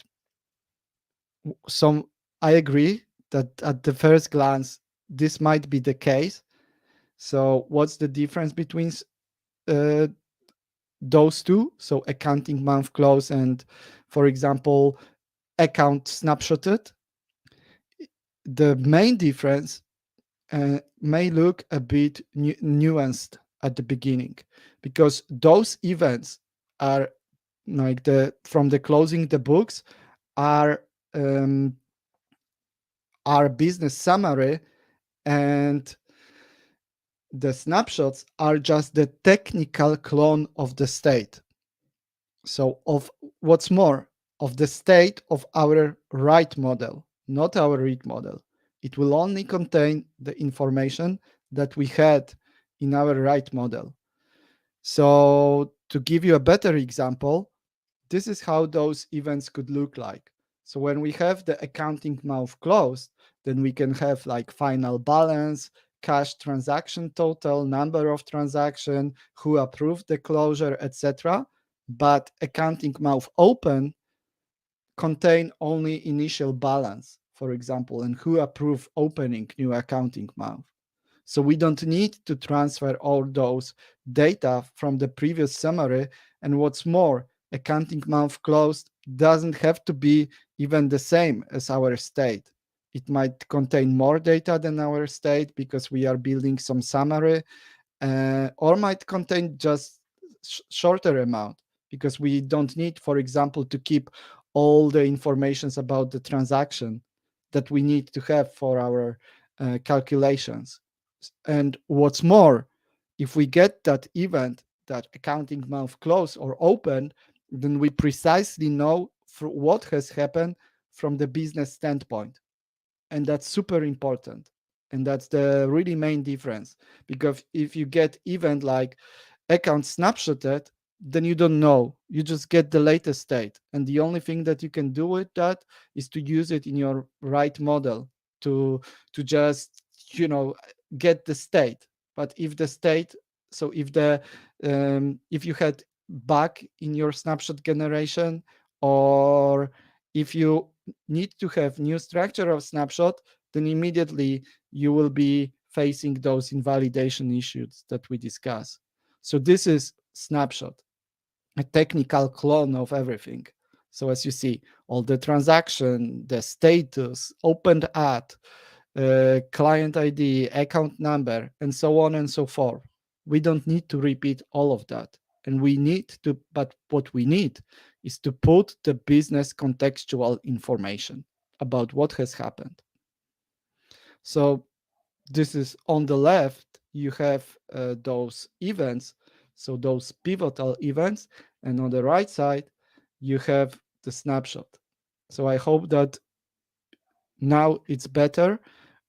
some I agree that at the first glance this might be the case. So what's the difference between uh, those two? So accounting month close and, for example, account snapshotted. the main difference may look a bit nuanced at the beginning, because those events are like the from the closing the books are um, our business summary, and the snapshots are just the technical clone of the state. So of what's more, of the state of our write model, not our read model. It will only contain the information that we had in our write model. So to give you a better example, this is how those events could look like. So when we have the accounting mouth closed, then we can have like final balance, cash transaction total, number of transaction, who approved the closure, etc. But accounting mouth open contain only initial balance, for example, and who approved opening new accounting mouth. So we don't need to transfer all those data from the previous summary. And what's more, accounting month closed doesn't have to be even the same as our state. It might contain more data than our state because we are building some summary, or might contain just shorter amount because we don't need, for example, to keep all the informations about the transaction that we need to have for our calculations. And what's more, if we get that event, that accounting month close or open, then we precisely know what has happened from the business standpoint. And that's super important. And that's the really main difference. Because if you get event like account snapshotted, then you don't know. You just get the latest state. And the only thing that you can do with that is to use it in your right model to just, get the state. But if the state, so if you had bug in your snapshot generation, or if you need to have new structure of snapshot, then immediately you will be facing those invalidation issues that we discuss. So this is snapshot, a technical clone of everything. So as you see, all the transaction, the status, opened at, client ID, account number, and so on and so forth. We don't need to repeat all of that. And we need to, but what we need is to put the business contextual information about what has happened. So this is on the left, you have those events, so those pivotal events, and on the right side, you have the snapshot. So I hope that now it's better,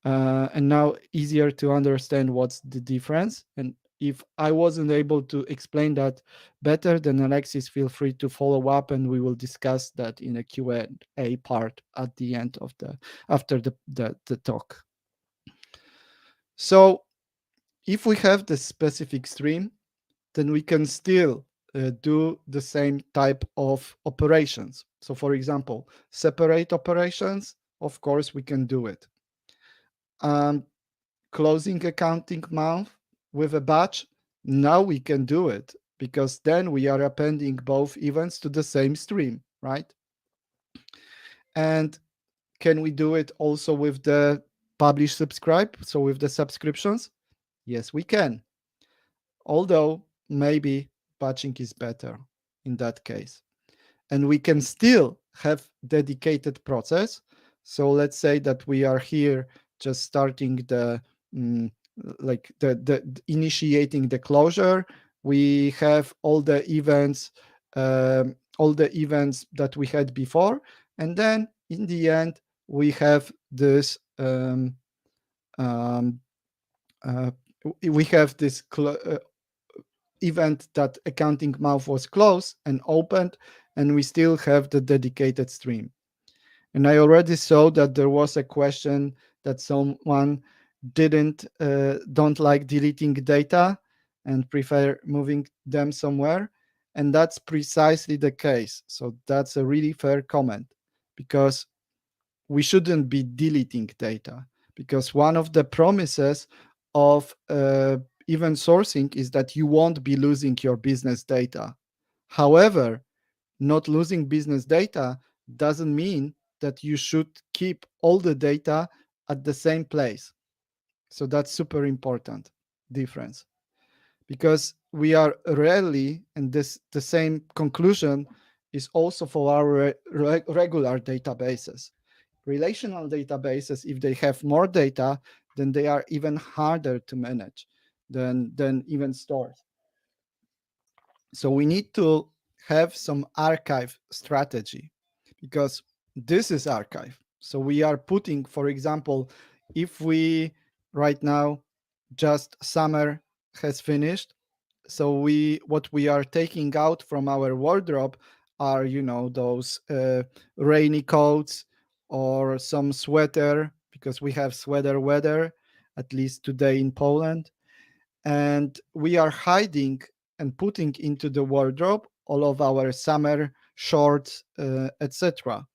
and now easier to understand what's the difference. And if I wasn't able to explain that better, then Alexis, feel free to follow up, and we will discuss that in a Q&A part at the end of after the talk. So if we have the specific stream, then we can still do the same type of operations. So for example, separate operations, of course, we can do it. Closing accounting month with a batch, now we can do it, because then we are appending both events to the same stream, right? And can we do it also with the publish subscribe, so with the subscriptions? Yes, we can. Although maybe batching is better in that case. And we can still have dedicated process. So let's say that we are here just starting like the initiating the closure. We have all the events that we had before, and then in the end we have this we have this event that accounting mouth was closed and opened, and we still have the dedicated stream. And I already saw that there was a question that someone don't like deleting data and prefer moving them somewhere. And that's precisely the case. So that's a really fair comment, because we shouldn't be deleting data, because one of the promises of event sourcing is that you won't be losing your business data. However, not losing business data doesn't mean that you should keep all the data at the same place. So that's super important difference, because we are rarely, and this the same conclusion is also for our regular databases. Relational databases, if they have more data, then they are even harder to manage than even stores. So we need to have some archive strategy, because this is archive. So we are putting, for example, if we right now just summer has finished, so what we are taking out from our wardrobe are, those rainy coats or some sweater, because we have sweater weather, at least today in Poland. And we are hiding and putting into the wardrobe all of our summer shorts, etc.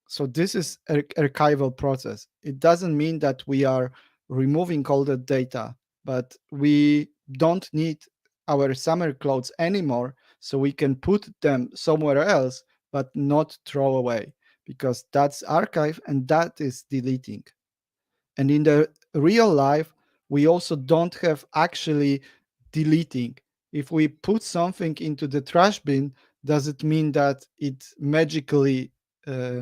So this is archival process. It doesn't mean that we are removing all the data, but we don't need our summer clothes anymore, so we can put them somewhere else, but not throw away, because that's archive and that is deleting. And in the real life, we also don't have actually deleting. If we put something into the trash bin, does it mean that it magically uh,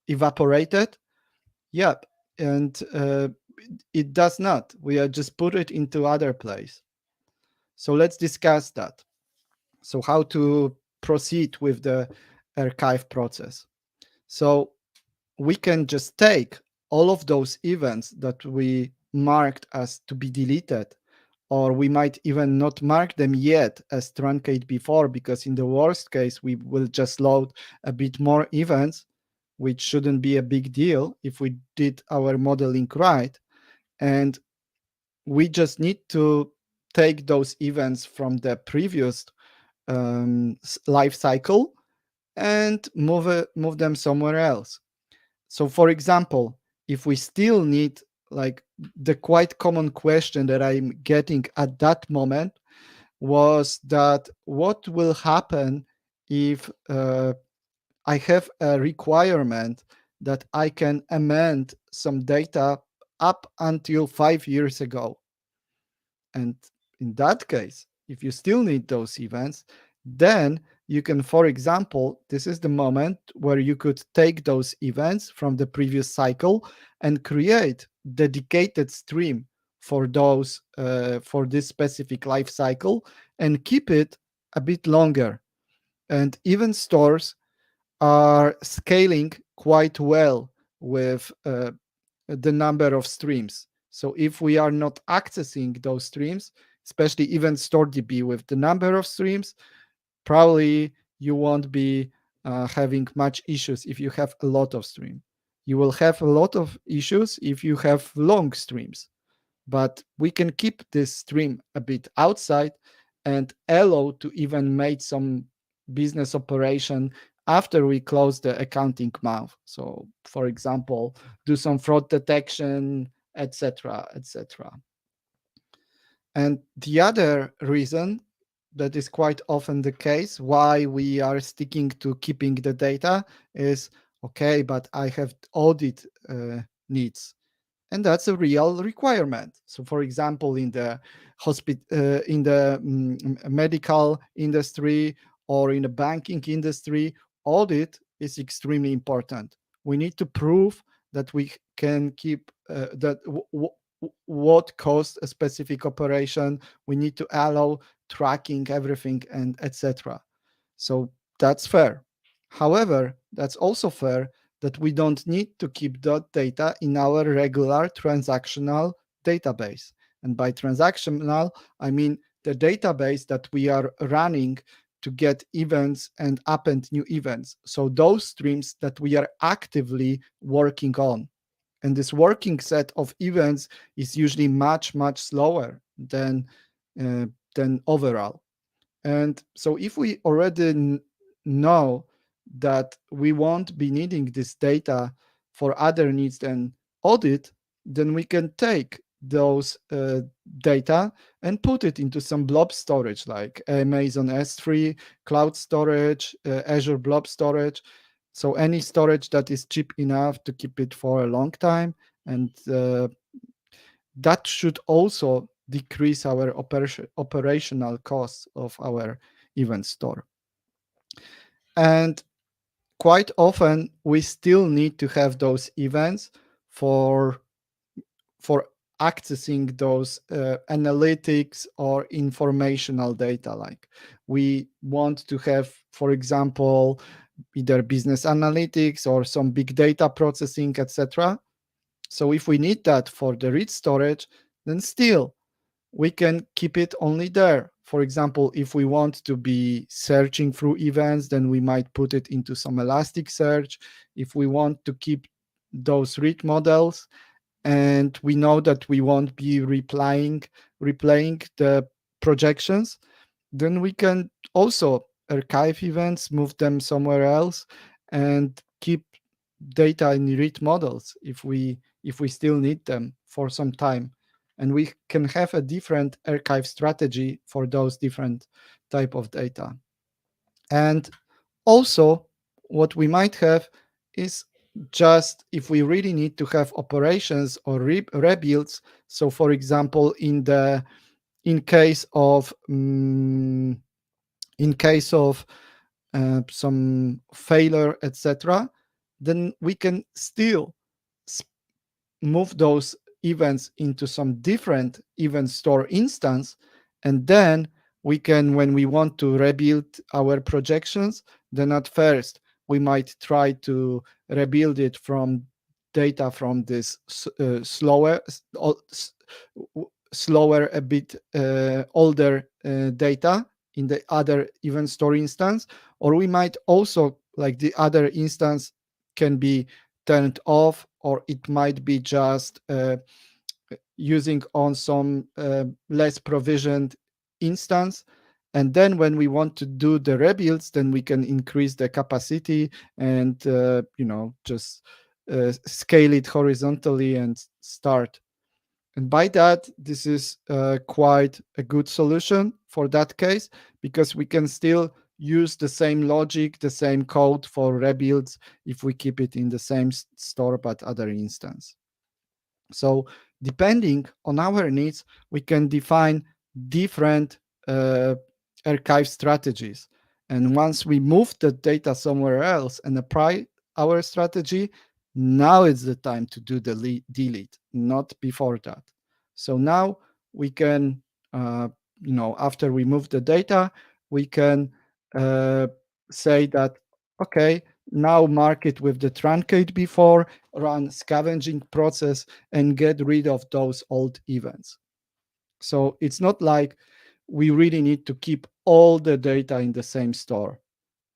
evaporated? Yep. And it does not. We are just put it into other place. So let's discuss that. So how to proceed with the archive process. So we can just take all of those events that we marked as to be deleted, or we might even not mark them yet as truncate before, because in the worst case, we will just load a bit more events, which shouldn't be a big deal if we did our modeling right. And we just need to take those events from the previous life cycle and move them somewhere else. So, for example, if we still need, like, the quite common question that I'm getting at that moment was that what will happen if I have a requirement that I can amend some data up until 5 years ago. And in that case, if you still need those events, then you can, for example, this is the moment where you could take those events from the previous cycle and create dedicated stream for those for this specific life cycle, and keep it a bit longer. And even stores are scaling quite well with the number of streams. So if we are not accessing those streams, especially even StoreDB with the number of streams, probably you won't be having much issues if you have a lot of streams. You will have a lot of issues if you have long streams, but we can keep this stream a bit outside and allow to even make some business operation after we close the accounting month. So, for example, do some fraud detection, etc., etc. And the other reason that is quite often the case why we are sticking to keeping the data is, okay, but I have audit needs, and that's a real requirement. So, for example, in the medical industry or in the banking industry, audit is extremely important. We need to prove that we can keep that what caused a specific operation. We need to allow tracking everything and etc. So that's fair. However, that's also fair that we don't need to keep that data in our regular transactional database. And by transactional, I mean the database that we are running to get events and append new events. So those streams that we are actively working on. And this working set of events is usually much, much slower than overall. And so if we already know that we won't be needing this data for other needs than audit, then we can take those data and put it into some blob storage like Amazon S3, cloud storage, Azure blob storage. So any storage that is cheap enough to keep it for a long time And that should also decrease our operational costs of our event store. And quite often, we still need to have those events for for accessing those analytics or informational data. Like we want to have, for example, either business analytics or some big data processing, etc. So if we need that for the read storage, then still we can keep it only there. For example, if we want to be searching through events, then we might put it into some Elasticsearch. If we want to keep those read models, and we know that we won't be replaying the projections, then we can also archive events, move them somewhere else, and keep data in read models if we still need them for some time. And we can have a different archive strategy for those different type of data. And also, what we might have is just if we really need to have operations or rebuilds. So, for example, in case of some failure, etc., then we can still move those events into some different event store instance. And then we can, when we want to rebuild our projections, then at first we might try to rebuild it from data from this slower, a bit older data in the other event store instance. Or we might also, like, the other instance can be turned off, or it might be just using on some less provisioned instance. And then when we want to do the rebuilds, then we can increase the capacity and just scale it horizontally and start. And by that, this is quite a good solution for that case, because we can still use the same logic, the same code for rebuilds if we keep it in the same store but other instance. So depending on our needs, we can define different archive strategies. And once we move the data somewhere else and apply our strategy, now it's the time to do the delete, not before that. So now we can, after we move the data, we can say that, okay, now mark it with the truncate before, run scavenging process, and get rid of those old events. So it's not like we really need to keep all the data in the same store.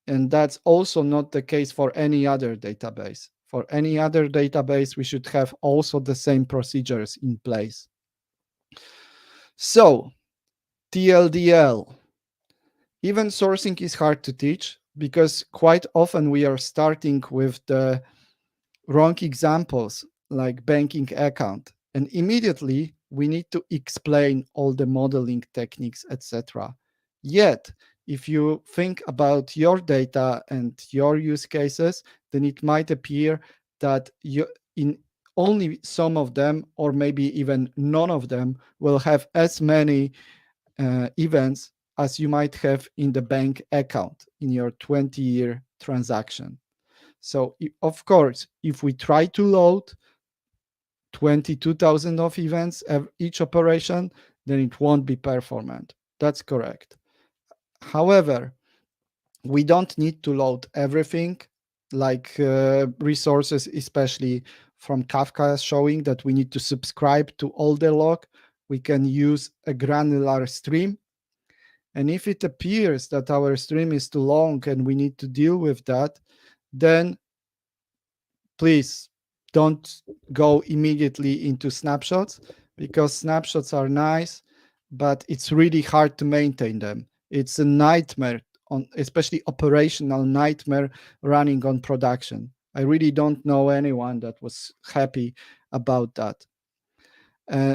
And that's also not the case for any other database. For any other database, we should have also the same procedures in place. So, TLDL. Event sourcing is hard to teach because quite often we are starting with the wrong examples, like banking account, and immediately we need to explain all the modeling techniques, etc. Yet, if you think about your data and your use cases, then it might appear that you, in only some of them, or maybe even none of them, will have as many events as you might have in the bank account in your 20-year transaction. So, of course, if we try to load 22,000 of events each operation, then it won't be performant. That's correct. However, we don't need to load everything, like resources, especially from Kafka, showing that we need to subscribe to all the log. We can use a granular stream. And if it appears that our stream is too long and we need to deal with that, then please don't go immediately into snapshots, because snapshots are nice, but it's really hard to maintain them. It's a nightmare, especially operational nightmare running on production. I really don't know anyone that was happy about that,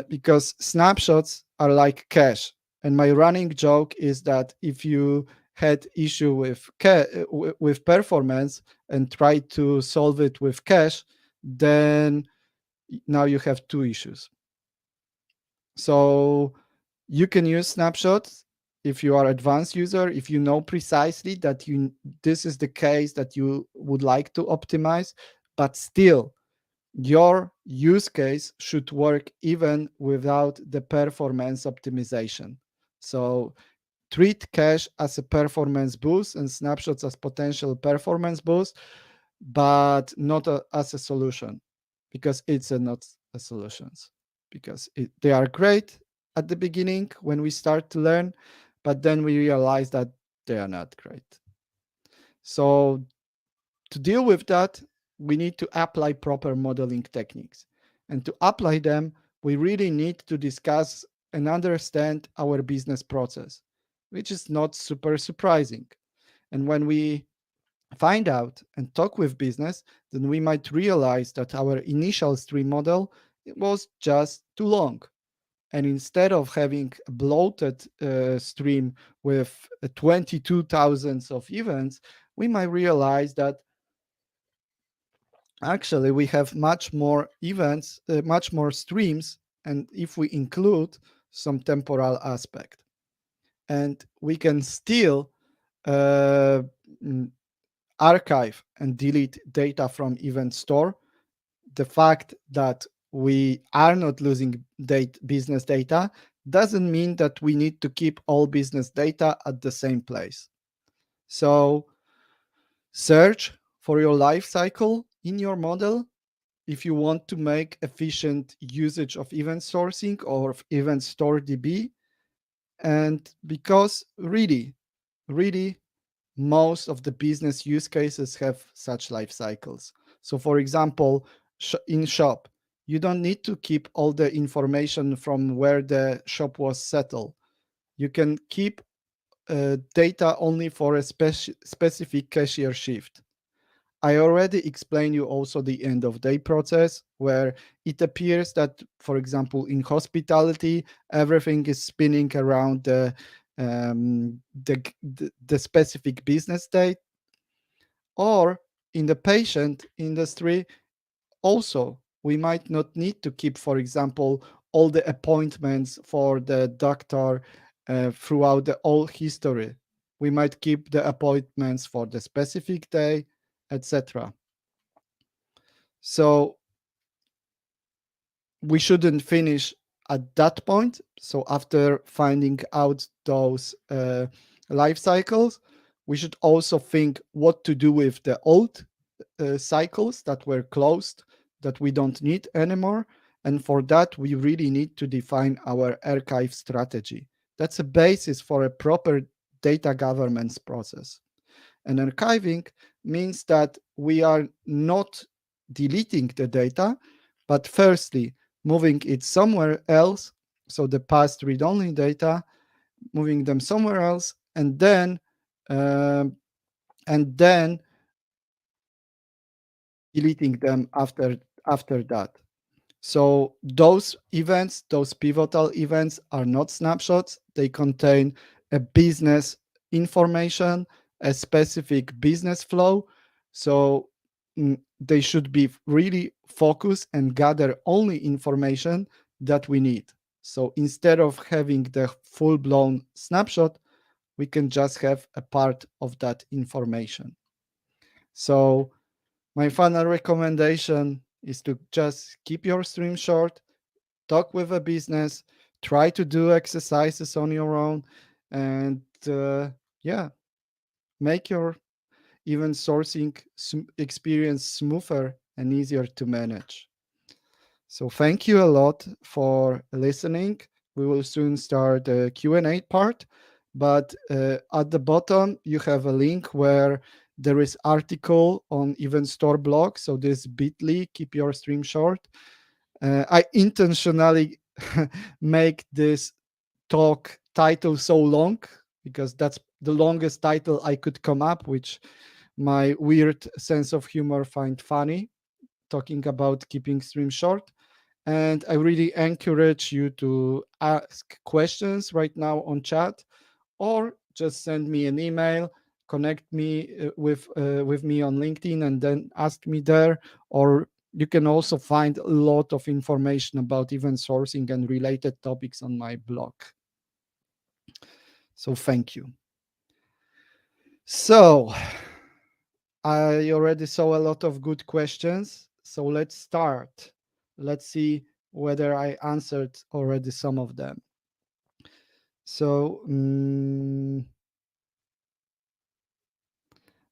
because snapshots are like cache. And my running joke is that if you had issue with performance and try to solve it with cache, then now you have two issues. So you can use snapshots if you are advanced user, if you know precisely that this is the case that you would like to optimize, but still your use case should work even without the performance optimization. So treat cache as a performance boost and snapshots as potential performance boost, but not as a solution, because it's not a solutions, because they are great at the beginning when we start to learn, but then we realize that they are not great. So to deal with that, we need to apply proper modeling techniques. And to apply them, we really need to discuss and understand our business process, which is not super surprising. And when we find out and talk with business, then we might realize that our initial stream model was just too long. And instead of having a bloated stream with 22,000 of events, we might realize that actually we have much more events, much more streams, and if we include some temporal aspect, and we can still uh, archive and delete data from event store, the fact that we are not losing business data doesn't mean that we need to keep all business data at the same place. So search for your life cycle in your model if you want to make efficient usage of event sourcing or of event store DB. And because really most of the business use cases have such life cycles. So for example, in shop, you don't need to keep all the information from where the shop was settled. You can keep data only for a specific cashier shift. I already explained you also the end of day process, where it appears that, for example, in hospitality, everything is spinning around the specific business date. Or in the patient industry, also, we might not need to keep, for example, all the appointments for the doctor throughout the whole history. We might keep the appointments for the specific day, etc. So we shouldn't finish at that point. So after finding out those life cycles, we should also think what to do with the old cycles that were closed, that we don't need anymore. And for that, we really need to define our archive strategy. That's a basis for a proper data governance process. And archiving means that we are not deleting the data, but firstly, moving it somewhere else. So the past read-only data, moving them somewhere else, and then deleting them after that. So those events, those pivotal events, are not snapshots. They contain a business information, a specific business flow. So they should be really focused and gather only information that we need. So instead of having the full-blown snapshot, we can just have a part of that information. So my final recommendation is to just keep your stream short, talk with a business, try to do exercises on your own, and yeah, make your event sourcing experience smoother and easier to manage. So thank you a lot for listening. We will soon start the Q&A part, but at the bottom you have a link where there is article on Event Store blog. So this bit.ly, keep your stream short. I intentionally make this talk title so long because that's the longest title I could come up, which my weird sense of humor find funny, talking about keeping stream short. And I really encourage you to ask questions right now on chat, or just send me an email, connect me with me on LinkedIn, and then ask me there, or you can also find a lot of information about event sourcing and related topics on my blog. So thank you. So I already saw a lot of good questions. So let's start. Let's see whether I answered already some of them. So,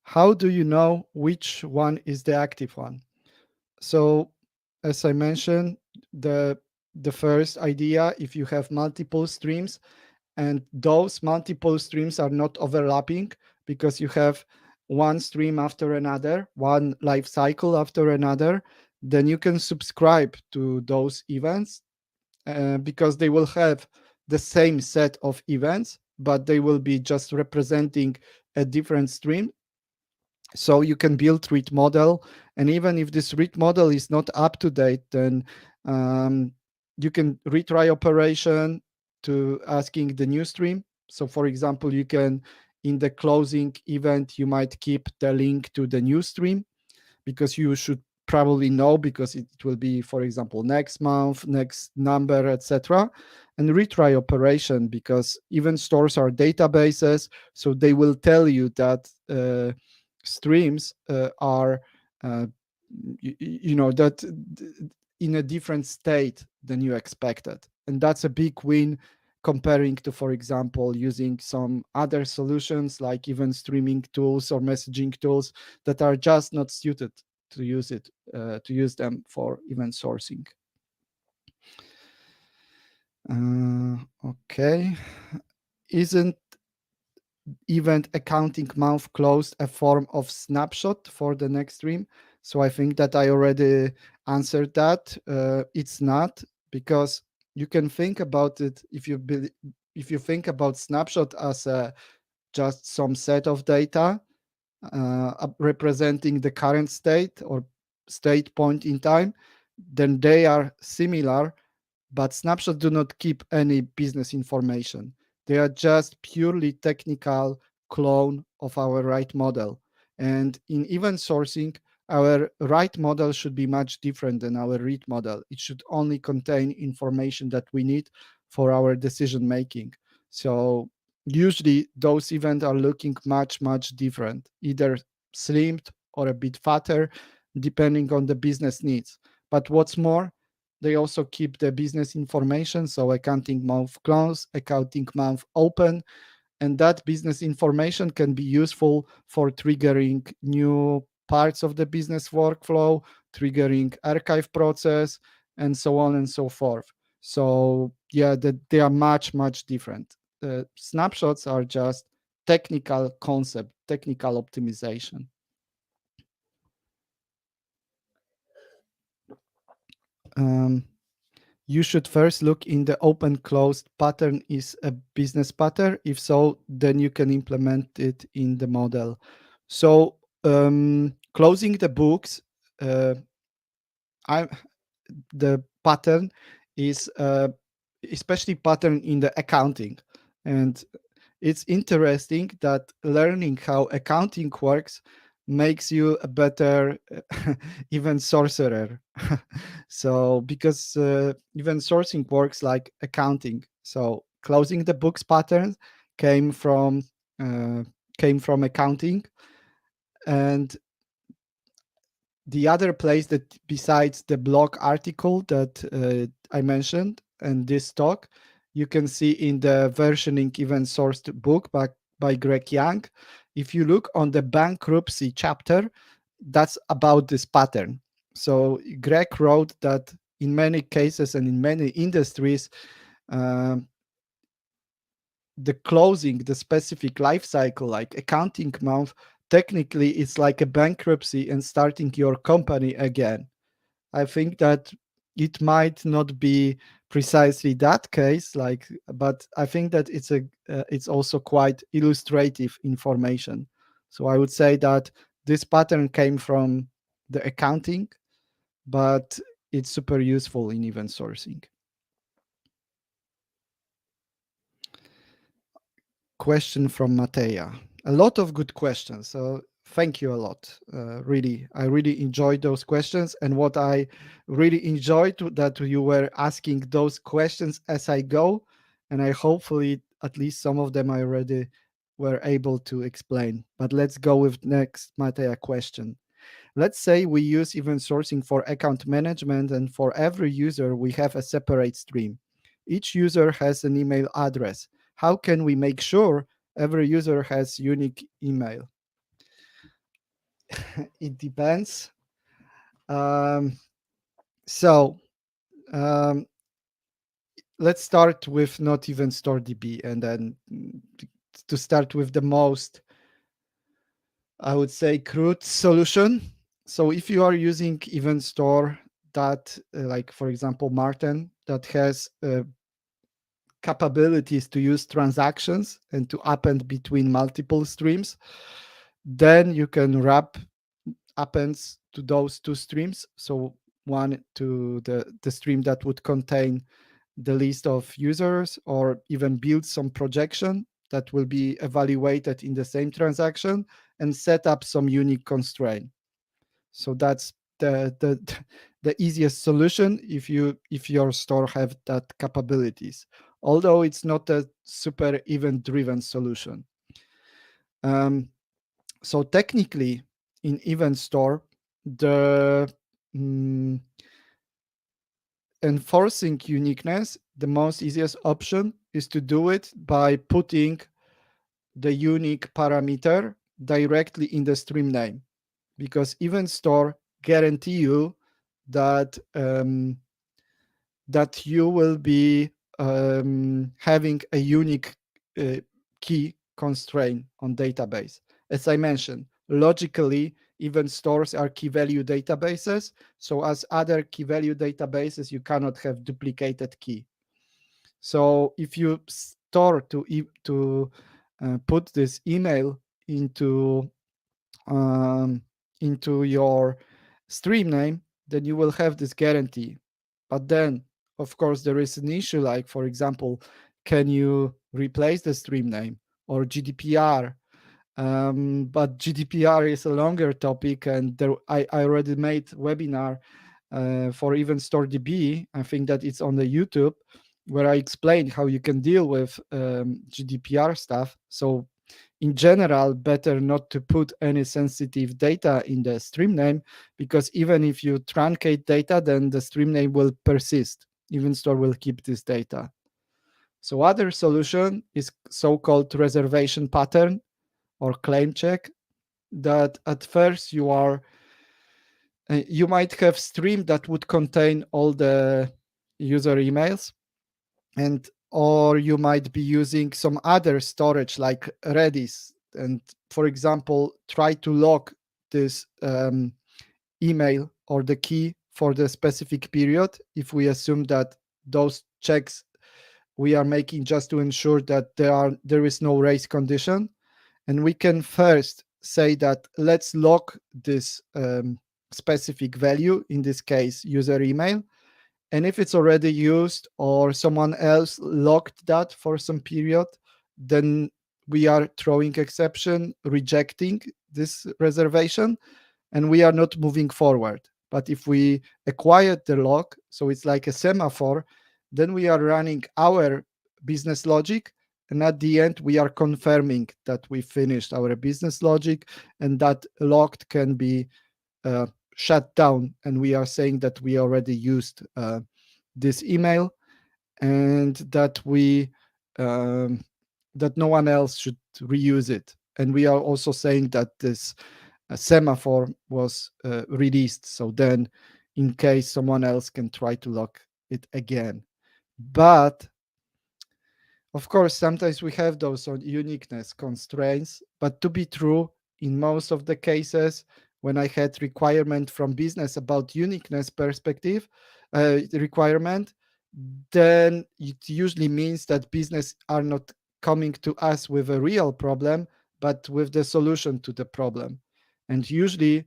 how do you know which one is the active one? So, as I mentioned, the first idea, if you have multiple streams and those multiple streams are not overlapping because you have one stream after another, one life cycle after another, then you can subscribe to those events because they will have the same set of events, but they will be just representing a different stream. So you can build read model, and even if this read model is not up to date, then you can retry operation to asking the new stream. So for example, you can, in the closing event, you might keep the link to the new stream because you should probably know, because it will be, for example, next month, next number, etc. And retry operation, because even stores are databases, so they will tell you that streams are that in a different state than you expected, and that's a big win comparing to, for example, using some other solutions like even streaming tools or messaging tools that are just not suited to use them for event sourcing. Okay, isn't event accounting month closed a form of snapshot for the next stream? So I think that I already answered that. It's not, because you can think about it, if you think about snapshot as just some set of data representing the current state or state point in time, then they are similar, but snapshots do not keep any business information. They are just purely technical clone of our right model. And in event sourcing, our right model should be much different than our read model. It should only contain information that we need for our decision making. So usually those events are looking much, much different, either slimmed or a bit fatter, depending on the business needs. But what's more, they also keep the business information, so accounting month closed, accounting month open, and that business information can be useful for triggering new parts of the business workflow, triggering archive process, and so on and so forth. So yeah, they are much, much different. Snapshots are just technical concept, technical optimization. You should first look in the open closed pattern is a business pattern. If so, then you can implement it in the model. So closing the books, the pattern is especially pattern in the accounting. And it's interesting that learning how accounting works makes you a better event sorcerer. So because event sourcing works like accounting. So closing the books pattern came from accounting. And the other place that, besides the blog article that I mentioned and this talk, you can see in the versioning event sourced book by Greg Young. If you look on the bankruptcy chapter, that's about this pattern. So Greg wrote that in many cases and in many industries, the closing, the specific life cycle, like accounting month, technically it's like a bankruptcy and starting your company again. I think that it might not be precisely that case, but I think that it's also quite illustrative information. So I would say that this pattern came from the accounting, but it's super useful in event sourcing. Question from Mateja. A lot of good questions. So Thank you a lot. Really, I really enjoyed those questions. And what I really enjoyed that you were asking those questions as I go. And I hopefully at least some of them I already were able to explain. But let's go with next Matea question. Let's say we use event sourcing for account management, and for every user, we have a separate stream. Each user has an email address. How can we make sure every user has unique email? It depends. Um, so um, let's start with not even store DB, and then to start with the most, I would say, crude solution. So if you are using event store that, like for example, Martin, that has capabilities to use transactions and to append between multiple streams, then you can wrap appends to those two streams. So one to the stream that would contain the list of users, or even build some projection that will be evaluated in the same transaction, and set up some unique constraint. So that's the the easiest solution if your store have that capabilities, although it's not a super event driven solution. um, so technically in event store, the mm, enforcing uniqueness, the most easiest option is to do it by putting the unique parameter directly in the stream name, because event store guarantee you that that you will be having a unique uh, key constraint on database. As I mentioned, logically, event stores are key value databases. So as other key value databases, you cannot have duplicated key. So if you store to put this email um, into your stream name, then you will have this guarantee. But then, of course, there is an issue like, for example, can you replace the stream name or GDPR? But GDPR is a longer topic, and I already made webinar for even StoreDB. I think that it's on the YouTube, where I explained how you can deal with GDPR stuff. So in general, better not to put any sensitive data in the stream name, because even if you truncate data, then the stream name will persist. Even store will keep this data. So other solution is so-called reservation pattern or claim check, that at first you might have stream that would contain all the user emails, and or you might be using some other storage like Redis, and for example try to lock this email or the key for the specific period, if we assume that those checks we are making just to ensure that there is no race condition. And we can first say that let's lock this specific value, in this case user email, and if it's already used or someone else locked that for some period, then we are throwing exception, rejecting this reservation, and we are not moving forward. But if we acquired the lock, so it's like a semaphore, then we are running our business logic. And at the end, we are confirming that we finished our business logic, and that locked can be uh, shut down. And we are saying that we already used this email, and um, that no one else should reuse it. And we are also saying that this semaphore was released, so then in case someone else can try to lock it again. But of course, sometimes we have those on uniqueness constraints, but to be true, in most of the cases, when I had requirement from business about uniqueness perspective, requirement, then it usually means that business are not coming to us with a real problem, but with the solution to the problem. And usually,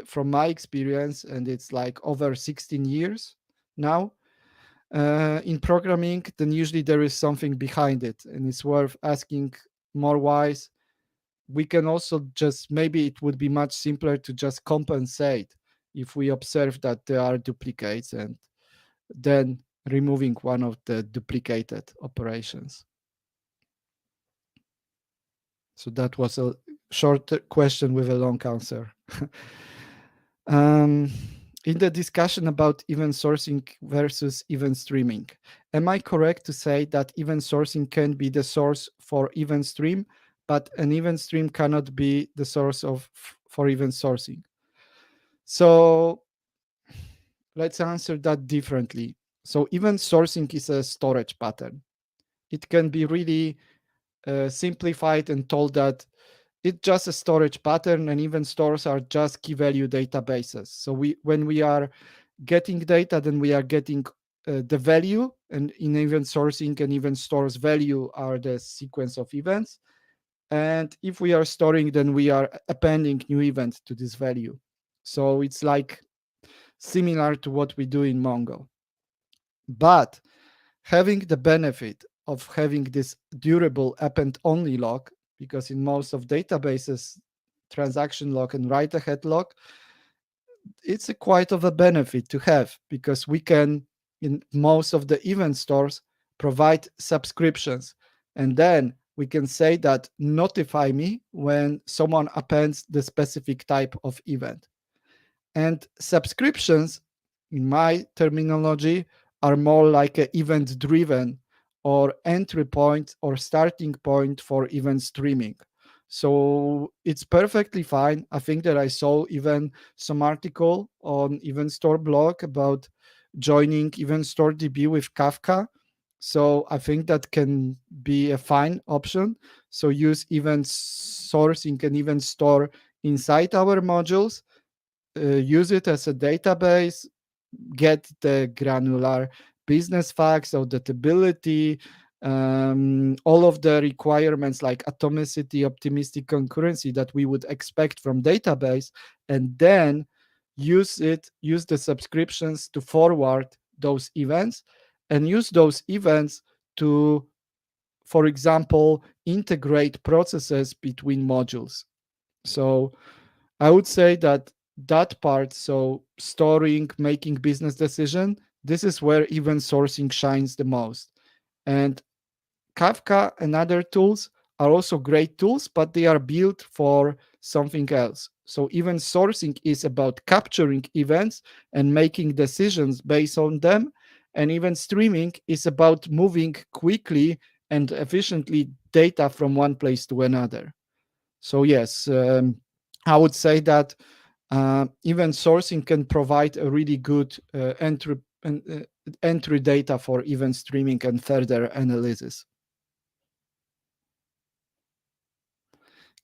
from my experience, and it's like over 16 years now, in programming, then usually there is something behind it, and it's worth asking more whys, we can also just, maybe it would be much simpler to just compensate if we observe that there are duplicates, and then removing one of the duplicated operations. So that was a short question with a long answer. In the discussion about event sourcing versus event streaming, am I correct to say that event sourcing can be the source for event stream, but an event stream cannot be the source for event sourcing? So let's answer that differently. So event sourcing is a storage pattern. It can be really simplified and told that it's just a storage pattern, and event stores are just key value databases. So when we are getting data, then we are getting the value, and in event sourcing and event stores, value are the sequence of events. And if we are storing, then we are appending new event to this value. So it's like similar to what we do in Mongo. But having the benefit of having this durable append only lock, because in most of databases, transaction lock and write ahead lock, it's a quite of a benefit to have, because we can, in most of the event stores, provide subscriptions, and then we can say that notify me when someone appends the specific type of event. And subscriptions, in my terminology, are more like an event driven or entry point or starting point for event streaming. So it's perfectly fine. I think that I saw even some article on Event Store blog about joining Event Store DB with Kafka. So I think that can be a fine option. So use event sourcing and event store inside our modules, use it as a database, get the granular business facts, auditability, all of the requirements like atomicity, optimistic concurrency that we would expect from database, and then use the subscriptions to forward those events, and use those events to, for example, integrate processes between modules. So I would say that that part, so storing, making business decision, this is where event sourcing shines the most. And Kafka and other tools are also great tools, but they are built for something else. So event sourcing is about capturing events and making decisions based on them. And event streaming is about moving quickly and efficiently data from one place to another. So yes, I would say that event sourcing can provide a really good entry data for event streaming and further analysis.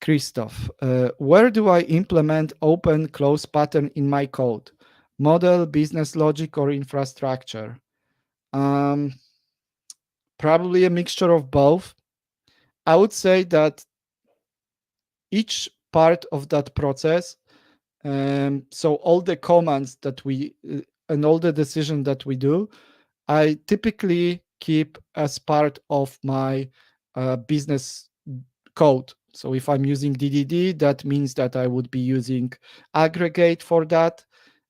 Christoph, where do I implement open close pattern in my code? Model, business logic, or infrastructure? Probably a mixture of both. I would say that each part of that process, so all the commands that we and all the decisions that we do, I typically keep as part of my business code. So if I'm using DDD, that means that I would be using aggregate for that.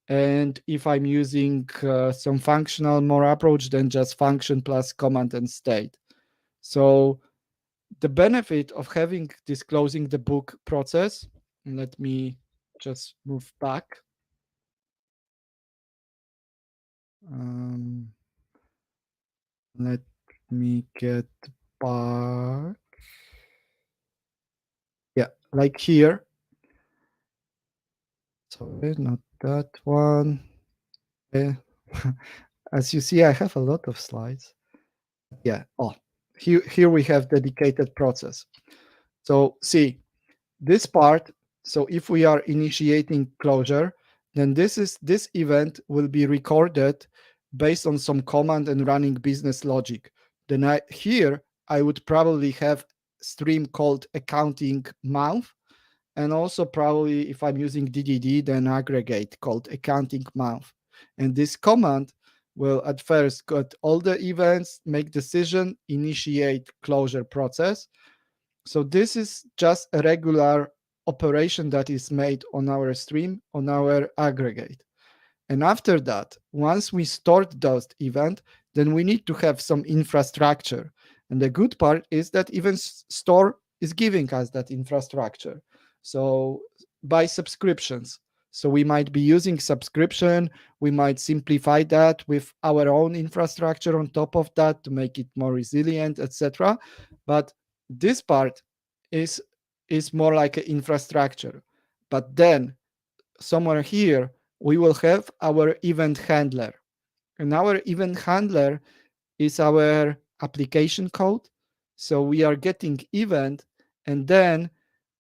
And if I'm using some functional more approach, then just function plus command and state. So the benefit of having this closing the book process, let me just move back. Let me get back. Yeah, like here. Sorry, not that one. Yeah. As you see, I have a lot of slides. Yeah. Oh, here we have dedicated process. So see this part. So if we are initiating closure, then this event will be recorded based on some command and running business logic. Then I would probably have stream called accounting month, and also probably if I'm using DDD, then aggregate called accounting month. And this command will at first get all the events, make decision, initiate closure process. So this is just a regular operation that is made on our stream, on our aggregate. And after that, once we stored those events, then we need to have some infrastructure. And the good part is that even store is giving us that infrastructure. So by subscriptions. So we might be using subscription. We might simplify that with our own infrastructure on top of that to make it more resilient, etc. But this part is is more like an infrastructure. But then somewhere here we will have our event handler. And our event handler is our application code. So we are getting event, and then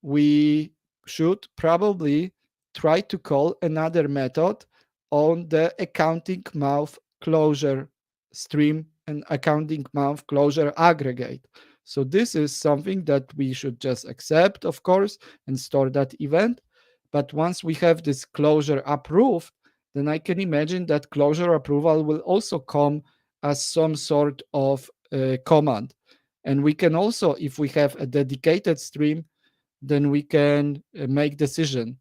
we should probably try to call another method on the accounting mouth closure stream and accounting mouth closure aggregate. So this is something that we should just accept, of course, and store that event. But once we have this closure approved, then I can imagine that closure approval will also come as some sort of command. And we can also, if we have a dedicated stream, then we can make decision.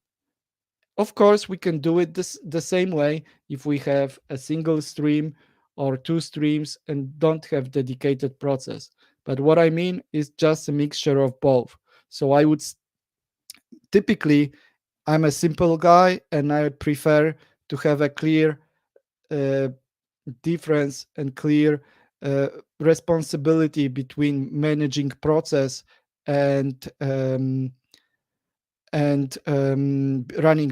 Of course, we can do it the same way if we have a single stream or two streams and don't have dedicated process. But what I mean is just a mixture of both. So I would typically, I'm a simple guy and I prefer to have a clear uh, difference and clear uh, responsibility between managing process and running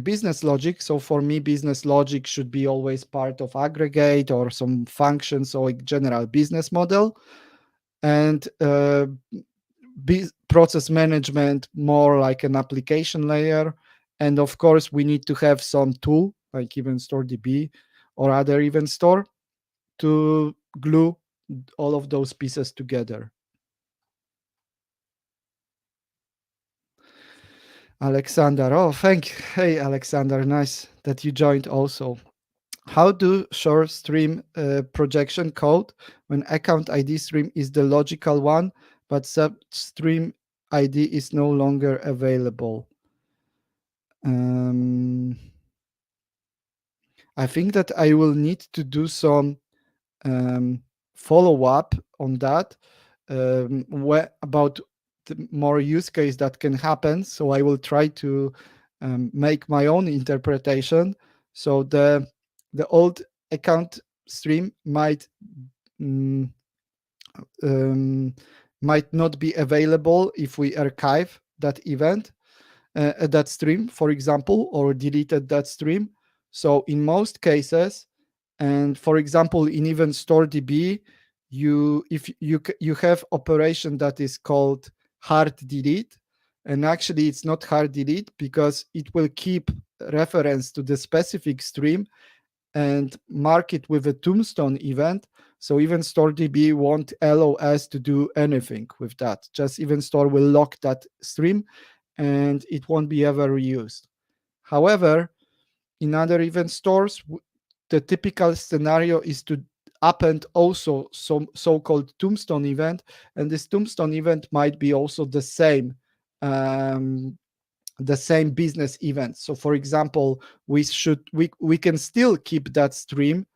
business logic. So for me, business logic should be always part of aggregate or some functions or general business model, and process management more like an application layer. And of course, we need to have some tool like Event Store DB or other Event Store to glue all of those pieces together. Alexander, oh, thank you. Hey, Alexander, nice that you joined also. How do short stream projection code when account ID stream is the logical one, but substream ID is no longer available? I think that I will need to do some follow up on that about the more use case that can happen. So I will try to make my own interpretation. So the old account stream mm, might not be available if we archive that event, that stream, for example, or deleted that stream. So in most cases, and for example, in even StoreDB, you have operation that is called hard delete, and actually it's not hard delete because it will keep reference to the specific stream and mark it with a tombstone event. So even StoreDB won't allow us to do anything with that. Just even store will lock that stream and it won't be ever reused. However, in other event stores, the typical scenario is to append also some so-called tombstone event, and this tombstone event might be also um, the same business event. So, for example, we can still keep that stream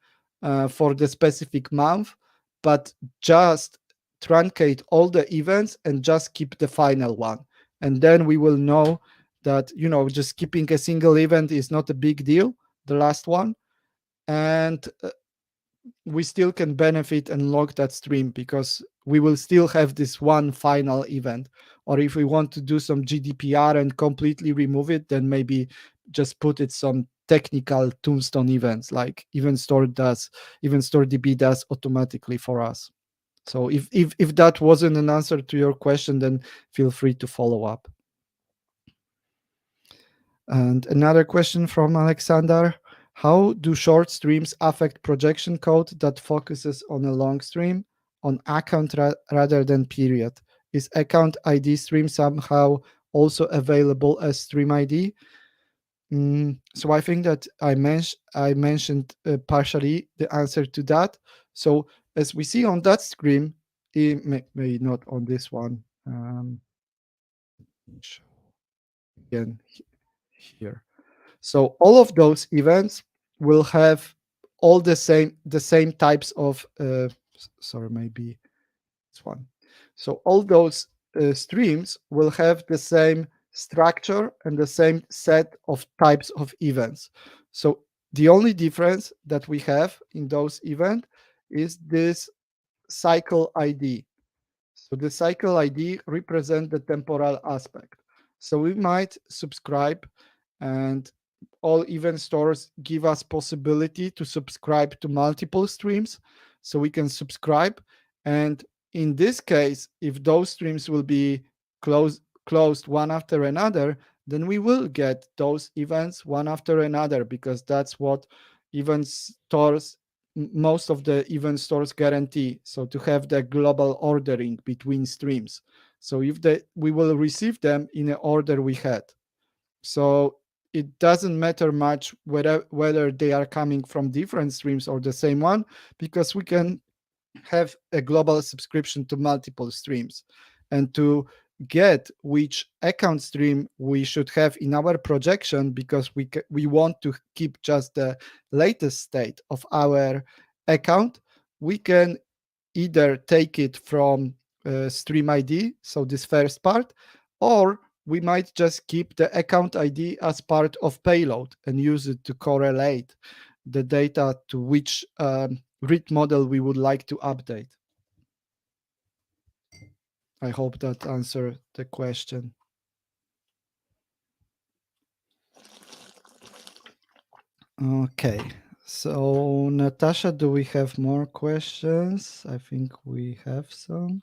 for the specific month, but just truncate all the events and just keep the final one, and then we will know that just keeping a single event is not a big deal, the last one, and we still can benefit and log that stream because we will still have this one final event. Or if we want to do some GDPR and completely remove it, then maybe just put it some technical tombstone events like even store DB does automatically for us. So if that wasn't an answer to your question, then feel free to follow up. And another question from Alexander: how do short streams affect projection code that focuses on a long stream, on account rather than period? Is account ID stream somehow also available as stream ID? So I think that I mentioned partially the answer to that. So as we see on that stream, maybe not on this one. show again here. So all of those events will have all the same types of sorry, maybe it's one. So all those streams will have the same structure and the same set of types of events. So the only difference that we have in those events is this cycle ID. So the cycle ID represents the temporal aspect. So we might subscribe, and all event stores give us possibility to subscribe to multiple streams. So we can subscribe, and in this case, if those streams will be closed one after another, then we will get those events one after another, because that's what event stores most of the event stores guarantee. So to have the global ordering between streams. So if we will receive them in the order we had. So it doesn't matter much whether they are coming from different streams or the same one, because we can have a global subscription to multiple streams. And to get which account stream we should have in our projection, because we want to keep just the latest state of our account, we can either take it from stream ID, so this first part, or we might just keep the account ID as part of payload and use it to correlate the data to which read model we would like to update. I hope that answered the question. Okay, so Natasha, do we have more questions? I think we have some.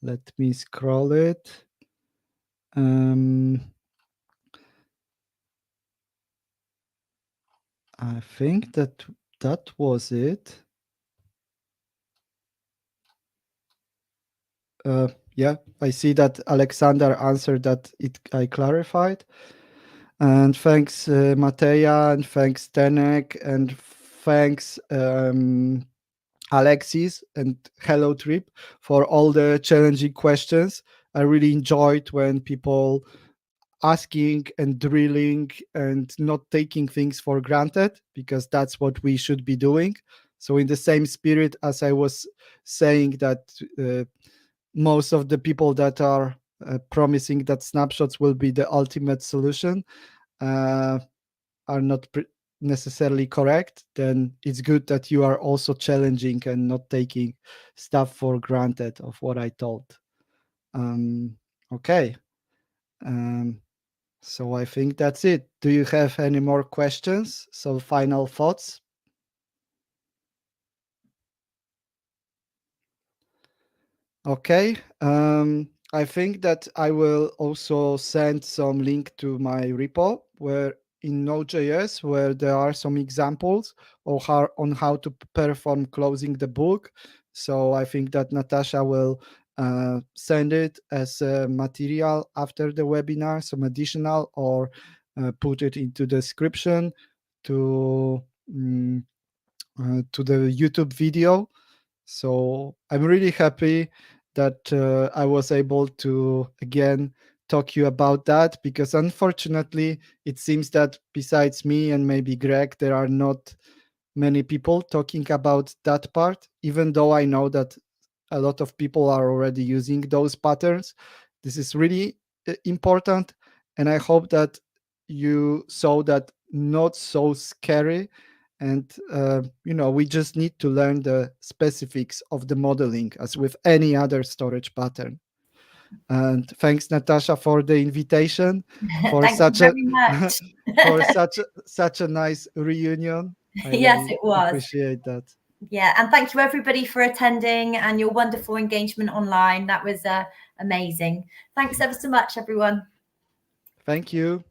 Let me scroll it. I think that was it. Yeah, I see that Alexander answered that. I clarified. And thanks, Mateja, and thanks, Tenek, and thanks, Alexis and Hello Trip, for all the challenging questions. I really enjoyed when people asking and drilling and not taking things for granted, because that's what we should be doing. So in the same spirit as I was saying that most of the people that are promising that snapshots will be the ultimate solution are not necessarily correct, then it's good that you are also challenging and not taking stuff for granted of what I told. Okay. So I think that's it. Do you have any more questions? So final thoughts? Okay. I think that I will also send some link to my repo where in Node.js, where there are some examples of how to perform closing the book. So I think that Natasha will send it as a material after the webinar, some additional, or put it into the description to the YouTube video. So I'm really happy that I was able to again talk you about that, because unfortunately it seems that besides me and maybe Greg, there are not many people talking about that part, even though I know that a lot of people are already using those patterns. This is really important, and I hope that you saw that not so scary, and we just need to learn the specifics of the modeling as with any other storage pattern. And thanks, Natasha, for the invitation, for Thank you such a very much. for such a nice reunion. I Yes, really it was. appreciate that. Yeah, and thank you everybody for attending and your wonderful engagement online. That was amazing. Thanks ever so much, everyone. Thank you.